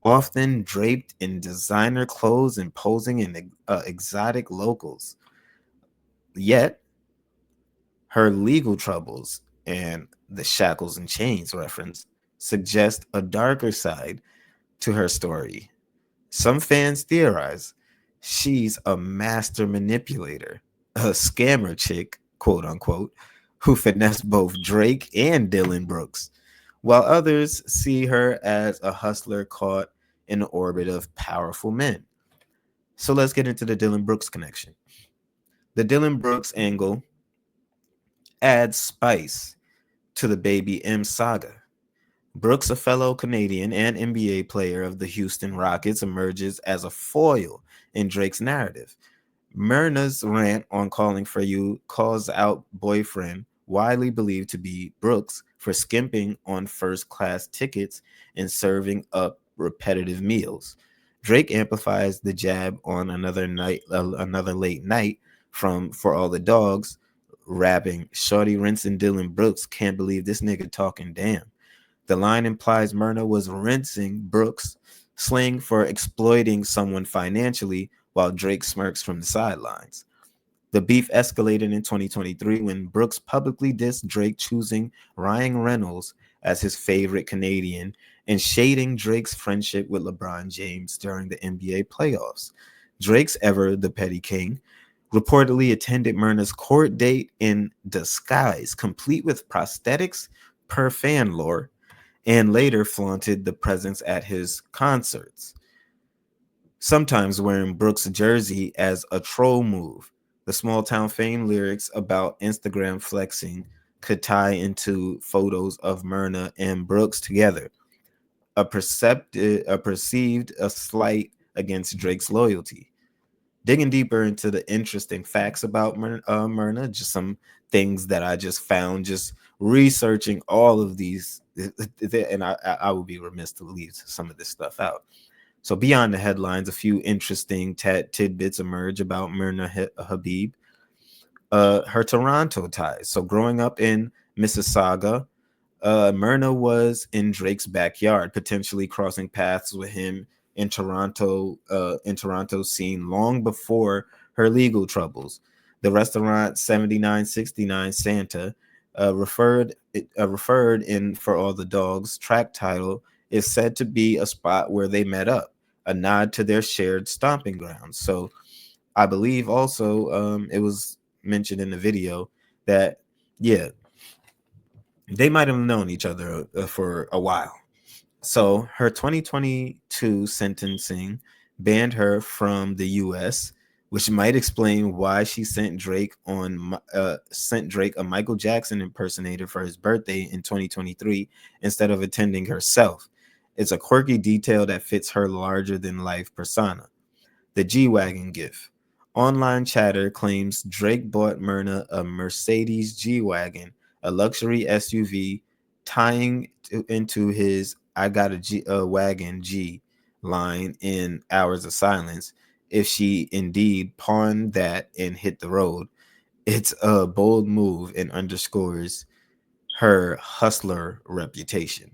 often draped in designer clothes and posing in exotic locals. Yet, her legal troubles and the shackles and chains reference suggest a darker side to her story. Some fans theorize she's a master manipulator, a scammer chick, quote unquote, who finessed both Drake and Dylan Brooks, while others see her as a hustler caught in the orbit of powerful men. So let's get into the Dylan Brooks connection. The Dylan Brooks angle adds spice to the Baby M saga. Brooks, a fellow Canadian and NBA player of the Houston Rockets, emerges as a foil in Drake's narrative. Myrna's rant on Calling for You calls out boyfriend, widely believed to be Brooks, for skimping on first-class tickets and serving up repetitive meals. Drake amplifies the jab on another late night from For All the Dogs, rapping, "Shorty rinsing Dylan Brooks, can't believe this nigga talking damn." The line implies Myrna was rinsing Brooks, slang for exploiting someone financially, while Drake smirks from the sidelines. The beef escalated in 2023 when Brooks publicly dissed Drake, choosing Ryan Reynolds as his favorite Canadian and shading Drake's friendship with LeBron James during the NBA playoffs. Drake's ever the petty king reportedly attended Myrna's court date in disguise, complete with prosthetics per fan lore, and later flaunted the presence at his concerts, sometimes wearing Brooks' jersey as a troll move. The Small Town Fame lyrics about Instagram flexing could tie into photos of Myrna and Brooks together, a perceived slight against Drake's loyalty. Digging deeper into the interesting facts about Myrna, just some things that I just found just researching all of these, and I would be remiss to leave some of this stuff out. So beyond the headlines, a few interesting tidbits emerge about Myrna Habib. Her Toronto ties. So growing up in Mississauga, Myrna was in Drake's backyard, potentially crossing paths with him in Toronto scene long before her legal troubles. The restaurant 7969 Santa referred in For All the Dogs track title is said to be a spot where they met up, a nod to their shared stomping grounds. So I believe also it was mentioned in the video that, yeah, they might have known each other for a while. So her 2022 sentencing banned her from the U.S., which might explain why she sent Drake a Michael Jackson impersonator for his birthday in 2023 instead of attending herself. It's a quirky detail that fits her larger than life persona. The G-Wagon gif. Online chatter claims Drake bought Myrna a Mercedes G-Wagon, a luxury SUV, tying into his "I got a wagon G" line in Hours of Silence. If she indeed pawned that and hit the road, it's a bold move and underscores her hustler reputation.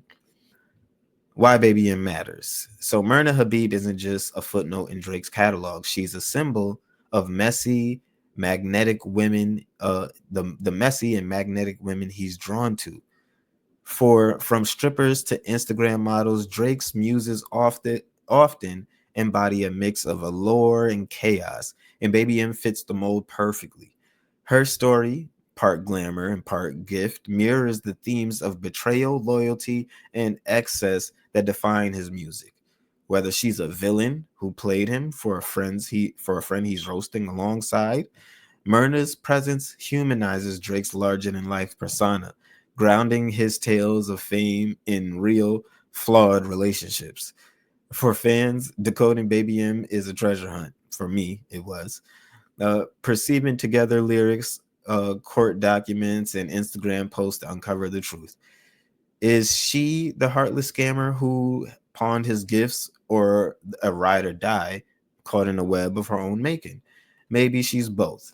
Why Baby M matters. So Myrna Habib isn't just a footnote in Drake's catalog. She's a symbol of messy, magnetic women, the messy and magnetic women he's drawn to. From strippers to Instagram models, Drake's muses often embody a mix of allure and chaos, and Baby M fits the mold perfectly. Her story, part glamour and part gift, mirrors the themes of betrayal, loyalty, and excess that define his music. Whether she's a villain who played him for a friend he's roasting alongside, Myrna's presence humanizes Drake's larger-than-life persona, grounding his tales of fame in real, flawed relationships. For fans, decoding Baby M is a treasure hunt. For me, it was. Perceiving together lyrics, court documents, and Instagram posts to uncover the truth. Is she the heartless scammer who pawned his gifts, or a ride or die caught in a web of her own making? Maybe she's both.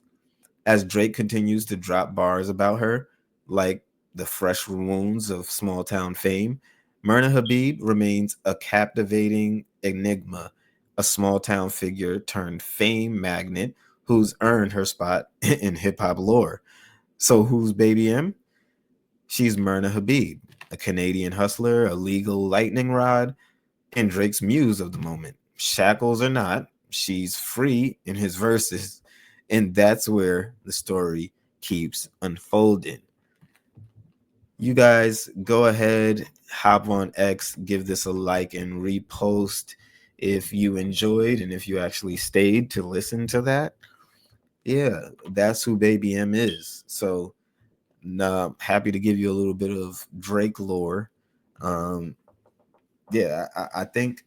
As Drake continues to drop bars about her, like the fresh wounds of small town fame, Myrna Habib remains a captivating enigma, a small town figure turned fame magnet who's earned her spot in hip hop lore. So who's Baby M? She's Myrna Habib, a Canadian hustler, a legal lightning rod, and Drake's muse of the moment. Shackles or not, she's free in his verses, and that's where the story keeps unfolding. You guys go ahead, hop on X, give this a like and repost if you enjoyed and if you actually stayed to listen to that. Yeah, that's who Baby M is. So happy to give you a little bit of Drake lore. Yeah, I think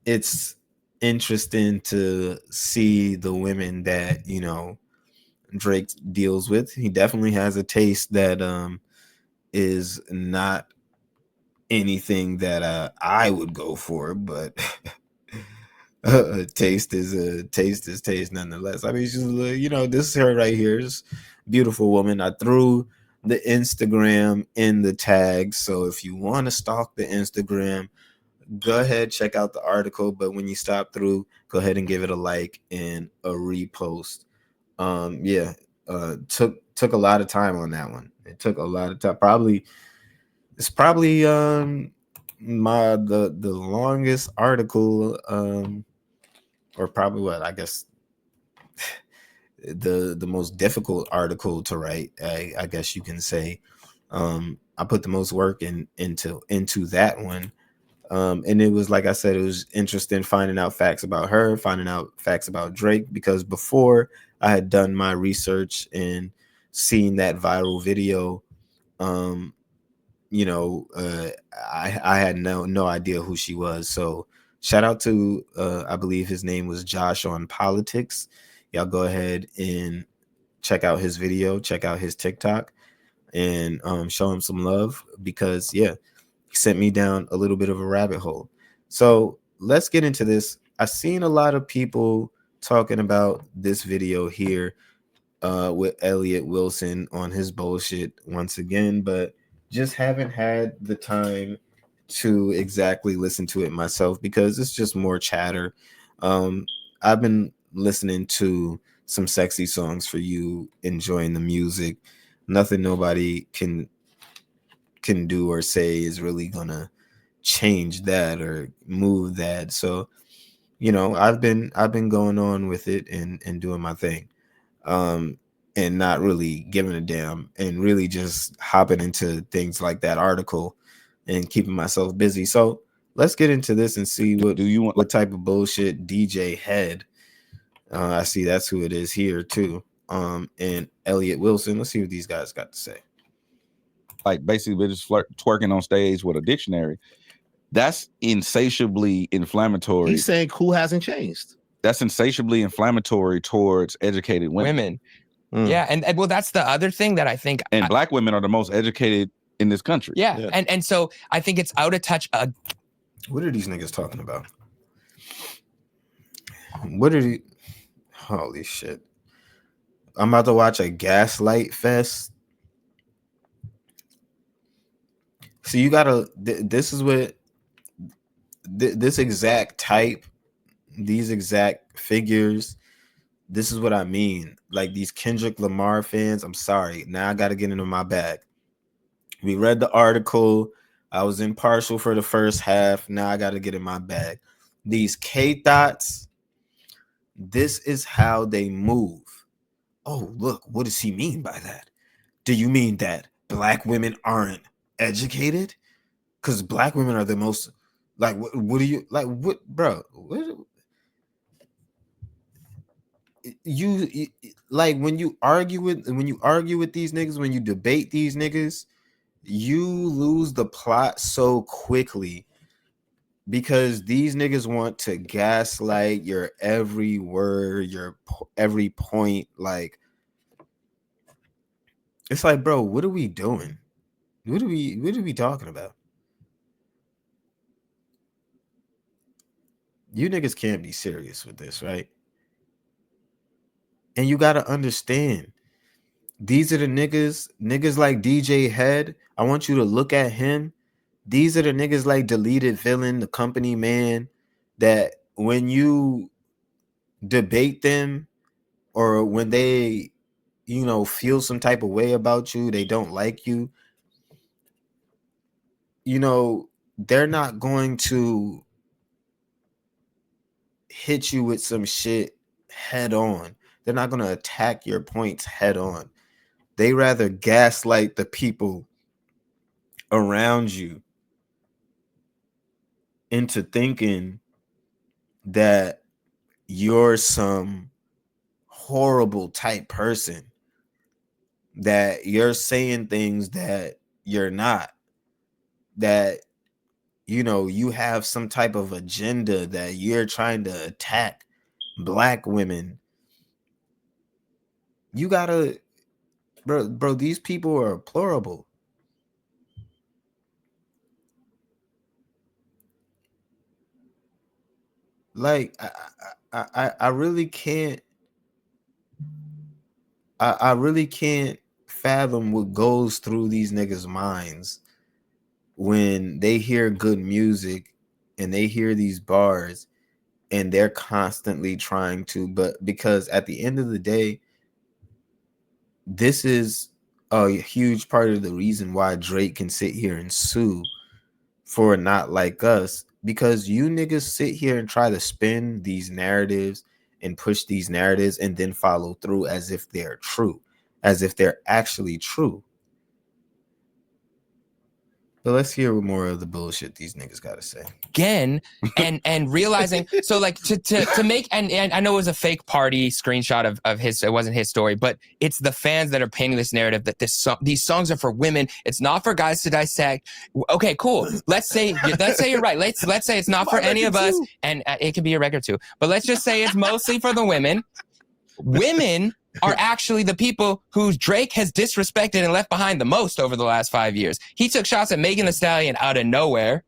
it's interesting to see the women that, you know, Drake deals with. He definitely has a taste that is not anything that I would go for, but taste is taste nonetheless. I mean, she's, you know, this is her right here. This beautiful woman. I threw the Instagram in the tag, so if you want to stalk the Instagram, go ahead, check out the article. But when you stop through, go ahead and give it a like and a repost. Took a lot of time on that one. It took a lot of time. It's probably the longest article, or probably what I guess the most difficult article to write. I guess you can say. I put the most work into that one. And it was, like I said, it was interesting finding out facts about her, finding out facts about Drake, because before I had done my research and seen that viral video, I had no idea who she was. So shout out to, I believe his name was Josh on Politics. Y'all go ahead and check out his video, check out his TikTok, and show him some love, because he sent me down a little bit of a rabbit hole. So let's get into this. I've seen a lot of people talking about this video here with Elliot Wilson on his bullshit once again, but just haven't had the time to exactly listen to it myself because it's just more chatter. I've been listening to some sexy songs for you, enjoying the music. Nothing nobody can do or say is really gonna change that or move that. So, you know, I've been going on with it and doing my thing. And not really giving a damn and really just hopping into things like that article and keeping myself busy. So let's get into this and see what type of bullshit DJ had. I see that's who it is here too. And Elliot Wilson. Let's see what these guys got to say. Like basically they're just twerking on stage with a dictionary. That's insatiably inflammatory. He's saying who hasn't changed. That's insatiably inflammatory towards educated women. Yeah, and well, that's the other thing that I think. And black women are the most educated in this country. Yeah. And so I think it's out of touch. What are these niggas talking about? What are he? Holy shit! I'm about to watch a gaslight fest. So you gotta. This is what. This exact type, these exact figures. This is what I mean. Like these Kendrick Lamar fans, I'm sorry. Now I got to get into my bag. We read the article. I was impartial for the first half. Now I got to get in my bag. These K-Thots, this is how they move. Oh, look, what does he mean by that? Do you mean that black women aren't educated? Because black women are the most, like, what do you, like, what, bro, what? You like when you argue with these niggas, when you debate these niggas, you lose the plot so quickly because these niggas want to gaslight your every word, your every point. Like it's like, bro, what are we doing? What are we talking about? You niggas can't be serious with this, right? And you got to understand, these are the niggas like DJ Head. I want you to look at him. These are the niggas like Deleted Villain, the company man, that when you debate them or when they, you know, feel some type of way about you, they don't like you, you know, they're not going to hit you with some shit head on. They're not going to attack your points head on. They rather gaslight the people around you into thinking that you're some horrible type person, that you're saying things that you're not, that, you know, you have some type of agenda, that you're trying to attack black women. You gotta, bro, these people are plurable. Like, I really can't, I really can't fathom what goes through these niggas' minds when they hear good music and they hear these bars and they're constantly trying to, but because at the end of the day, this is a huge part of the reason why Drake can sit here and sue for Not Like Us, because you niggas sit here and try to spin these narratives and push these narratives and then follow through as if they're true, as if they're actually true. But let's hear more of the bullshit these niggas gotta say. Again, and realizing, so like to make, and I know it was a fake party screenshot of his, it wasn't his story, but it's the fans that are painting this narrative that these songs are for women. It's not for guys to dissect. Okay, cool. Let's say you're right. Let's say it's not for any of us, and it could be a record too. But let's just say it's mostly for the women. Women are actually the people who Drake has disrespected and left behind the most over the last 5 years. He took shots at Megan Thee Stallion out of nowhere.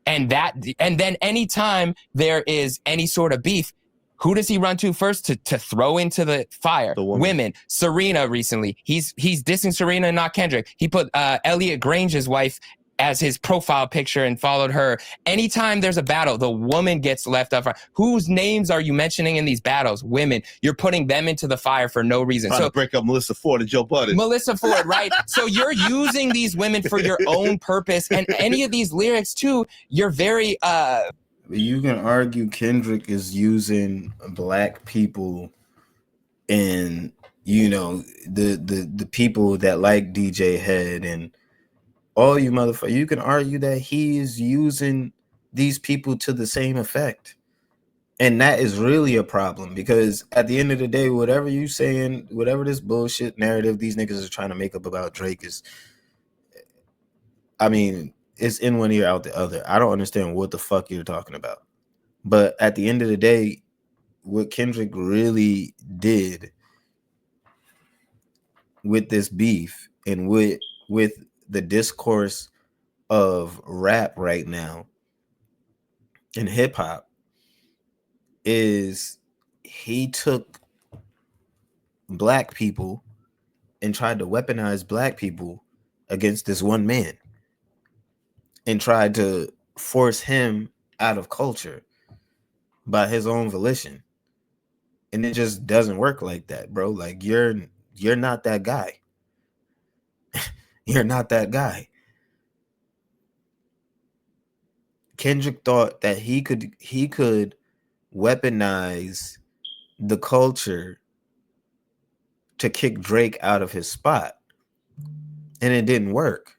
And then anytime there is any sort of beef, who does he run to first to throw into the fire? The women. Serena recently. He's dissing Serena and not Kendrick. He put Elliot Grange's wife as his profile picture and followed her. Anytime there's a battle, the woman gets left up front. Whose names are you mentioning in these battles? Women. You're putting them into the fire for no reason. Trying to break up Melissa Ford and Joe Budden. Melissa Ford, right? So you're using these women for your own purpose, and any of these lyrics too, you're very you can argue Kendrick is using black people and the people that like DJ Head and all you motherfuckers. You can argue that he is using these people to the same effect. And that is really a problem, because at the end of the day, whatever you saying, whatever this bullshit narrative these niggas are trying to make up about Drake is, I mean, it's in one ear out the other. I don't understand what the fuck you're talking about. But at the end of the day, what Kendrick really did with this beef and with the discourse of rap right now in hip hop is he took black people and tried to weaponize black people against this one man and tried to force him out of culture by his own volition. And it just doesn't work like that, bro. Like you're not that guy. You're not that guy. Kendrick thought that he could weaponize the culture to kick Drake out of his spot, and it didn't work.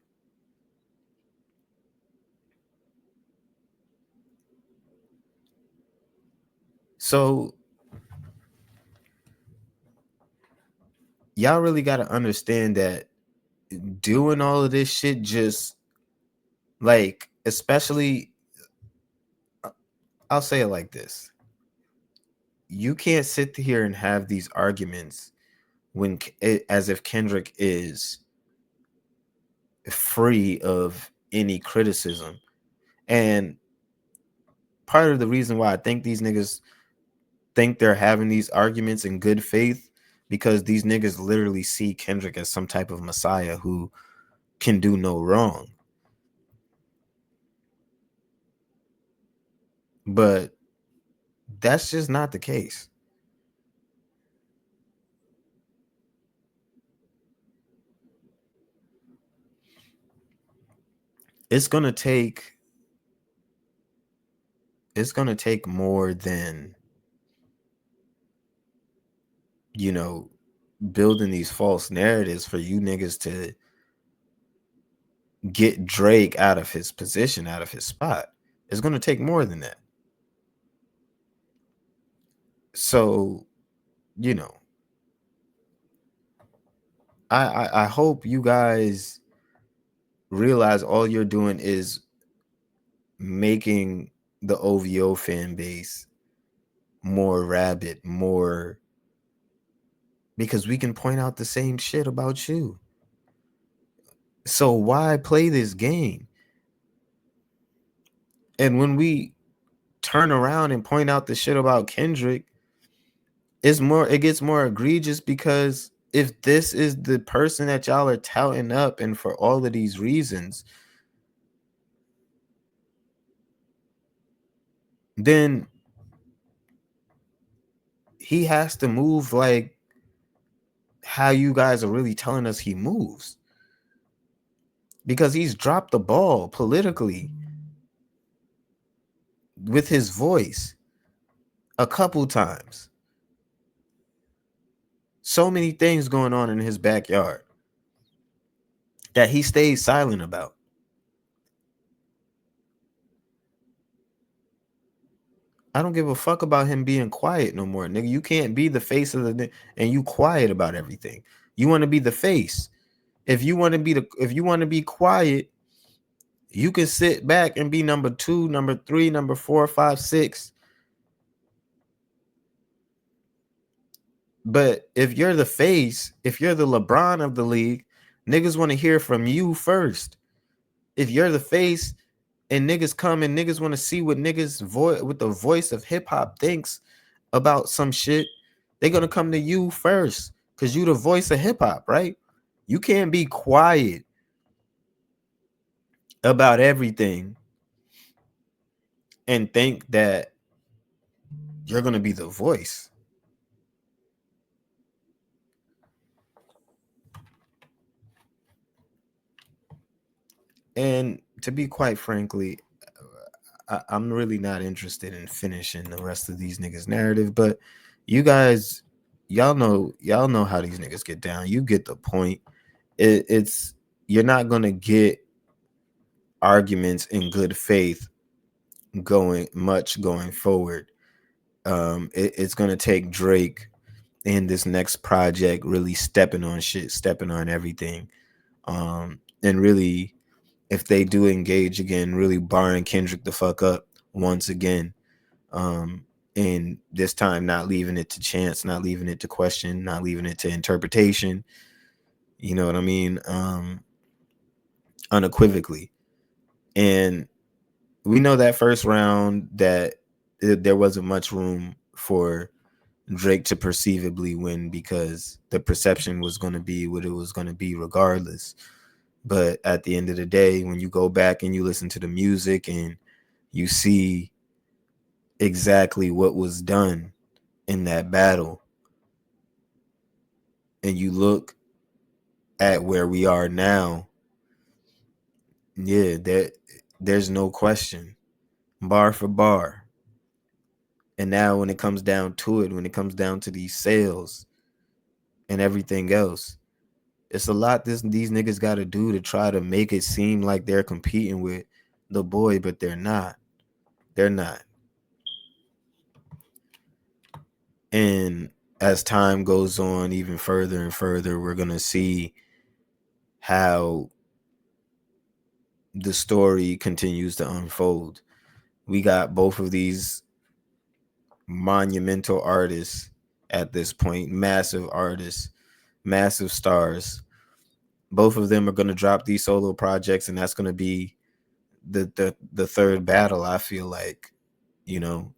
So y'all really got to understand that doing all of this shit, just like, especially, I'll say it like this. You can't sit here and have these arguments as if Kendrick is free of any criticism. And part of the reason why I think these niggas think they're having these arguments in good faith, because these niggas literally see Kendrick as some type of messiah who can do no wrong. But that's just not the case. It's gonna take more than, building these false narratives for you niggas to get Drake out of his position, out of his spot. It's gonna take more than that. So, I hope you guys realize all you're doing is making the OVO fan base more rabid, more, because we can point out the same shit about you. So why play this game? And when we turn around and point out the shit about Kendrick, it gets more egregious, because if this is the person that y'all are touting up, and for all of these reasons, then he has to move like how you guys are really telling us he moves, because he's dropped the ball politically with his voice a couple times. So many things going on in his backyard that he stays silent about. I don't give a fuck about him being quiet no more, nigga. You can't be the face of the and you quiet about everything. You want to be the face. If you want to be quiet, you can sit back and be number 2, number 3, number 4, 5, 6. But if you're the face, if you're the LeBron of the league, niggas want to hear from you first. If you're the face and niggas come and niggas want to see what niggas with the voice of hip hop thinks about some shit, they're going to come to you first, because you the voice of hip hop, right? You can't be quiet about everything and think that you're going to be the voice. And to be quite frankly, I'm really not interested in finishing the rest of these niggas' narrative, but you guys, y'all know how these niggas get down. You get the point. It's you're not gonna get arguments in good faith going forward. It's gonna take Drake in this next project really stepping on shit, stepping on everything, and really, if they do engage again, really barring Kendrick the fuck up once again, and this time not leaving it to chance, not leaving it to question, not leaving it to interpretation. You know what I mean? Unequivocally. And we know that first round that there wasn't much room for Drake to perceivably win because the perception was going to be what it was going to be regardless. But at the end of the day, when you go back and you listen to the music and you see exactly what was done in that battle, and you look at where we are now, yeah, there's no question, bar for bar. And now when it comes down to it, when it comes down to these sales and everything else, it's a lot these niggas got to do to try to make it seem like they're competing with the boy, but they're not. They're not. And as time goes on even further and further, we're going to see how the story continues to unfold. We got both of these monumental artists at this point, massive artists, massive stars. Both of them are going to drop these solo projects, and that's going to be the third battle. I feel like, you know,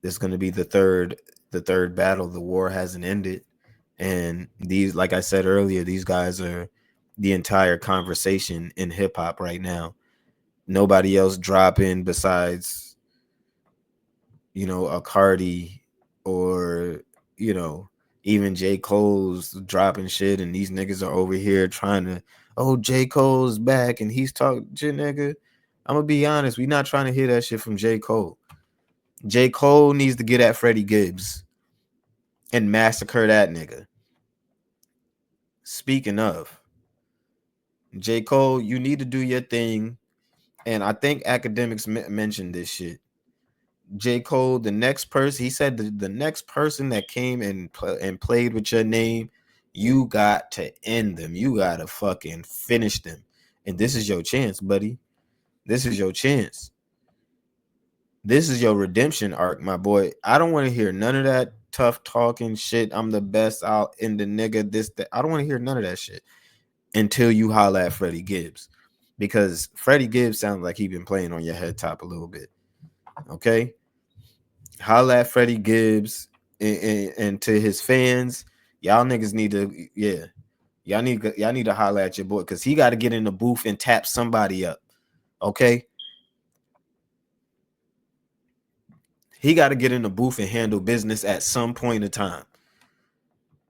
it's going to be the third battle. The war hasn't ended, and these, like I said earlier, these guys are the entire conversation in hip hop right now. Nobody else dropping besides, you know, a Cardi or, you know, even J. Cole's dropping shit, and these niggas are over here trying to, oh, J. Cole's back and he's talking shit, nigga. I'm gonna be honest, we not trying to hear that shit from J. Cole. J. Cole needs to get at Freddie Gibbs and massacre that nigga. Speaking of, J. Cole, you need to do your thing. And I think academics mentioned this shit. J. Cole, the next person, he said the next person that came and played with your name, you got to end them. You got to fucking finish them. And this is your chance, buddy. This is your chance. This is your redemption arc, my boy. I don't want to hear none of that tough talking shit. I'm the best out in the nigga, this, that. I don't want to hear none of that shit until you holla at Freddie Gibbs. Because Freddie Gibbs sounds like he been playing on your head top a little bit. Okay? Holla at Freddie Gibbs and to his fans, y'all niggas need to, yeah. Y'all need to holla at your boy because he got to get in the booth and tap somebody up. Okay? He got to get in the booth and handle business at some point in time.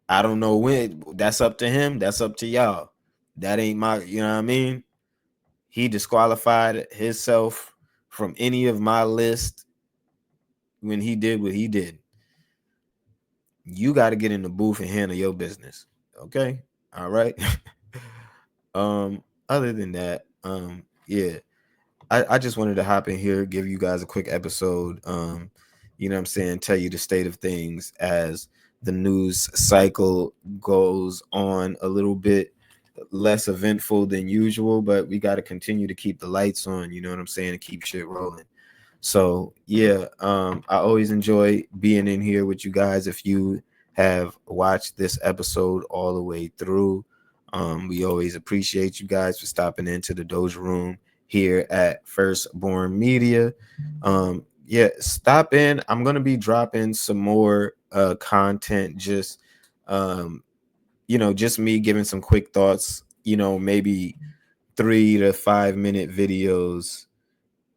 I don't know when. That's up to him. That's up to y'all. That ain't my, you know what I mean? He disqualified himself from any of my list when he did what he did. You got to get in the booth and handle your business. Okay? All right. Other than that, yeah. I just wanted to hop in here, give you guys a quick episode. You know what I'm saying? Tell you the state of things as the news cycle goes on a little bit less eventful than usual, but we got to continue to keep the lights on, you know what I'm saying, and keep shit rolling. So yeah, I always enjoy being in here with you guys. If you have watched this episode all the way through, we always appreciate you guys for stopping into the Doja Room here at Firstborn Media. Yeah, stop in. I'm gonna be dropping some more content, just you know, just me giving some quick thoughts, you know, maybe 3 to 5 minute videos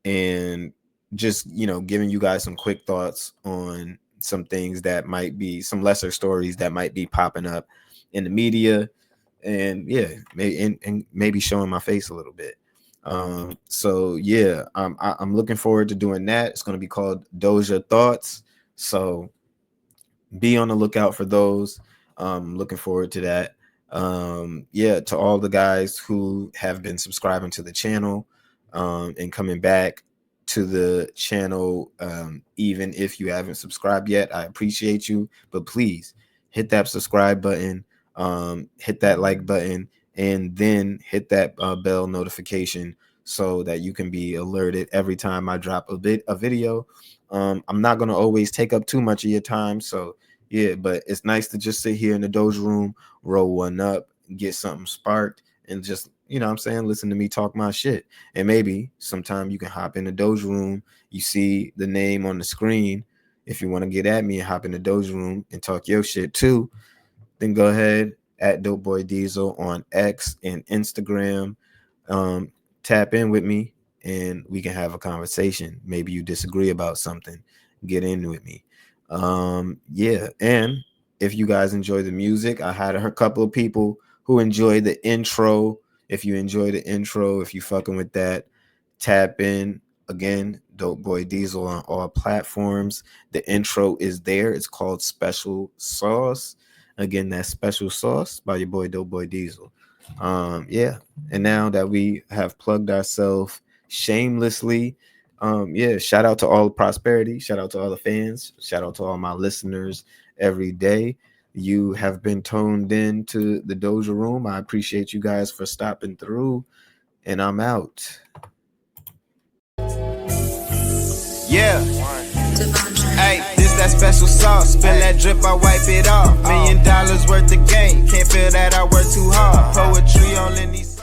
and just, you know, giving you guys some quick thoughts on some things that might be some lesser stories that might be popping up in the media, and maybe showing my face a little bit. So yeah, I'm looking forward to doing that. It's going to be called Doja Thoughts, so be on the lookout for those. Looking forward to that. To all the guys who have been subscribing to the channel and coming back to the channel, even if you haven't subscribed yet, I appreciate you, but please hit that subscribe button, hit that like button, and then hit that bell notification so that you can be alerted every time I drop a video. I'm not going to always take up too much of your time, so yeah, but it's nice to just sit here in the Doja room, roll one up, get something sparked, and just, you know what I'm saying, listen to me talk my shit. And maybe sometime you can hop in the Doja room. You see the name on the screen. If you want to get at me and hop in the Doja room and talk your shit too, then go ahead at Dope Boy Diesel on X and Instagram. Tap in with me and we can have a conversation. Maybe you disagree about something, get in with me. And if you guys enjoy the music, I had a couple of people who enjoyed the intro. If you enjoy the intro, if you fucking with that, tap in. Again, Dope Boy Diesel on all platforms. The intro is there. It's called Special Sauce. Again, that's Special Sauce by your boy Dope Boy Diesel. And now that we have plugged ourselves shamelessly, shout out to all the prosperity, shout out to all the fans, shout out to all my listeners every day. You have been tuned in to the Doja room. I appreciate you guys for stopping through, and I'm out. Yeah. Hey, this that special sauce. Spill that drip, I wipe it off. $1 million worth of game. Can't feel that I work too hard. Poetry on these.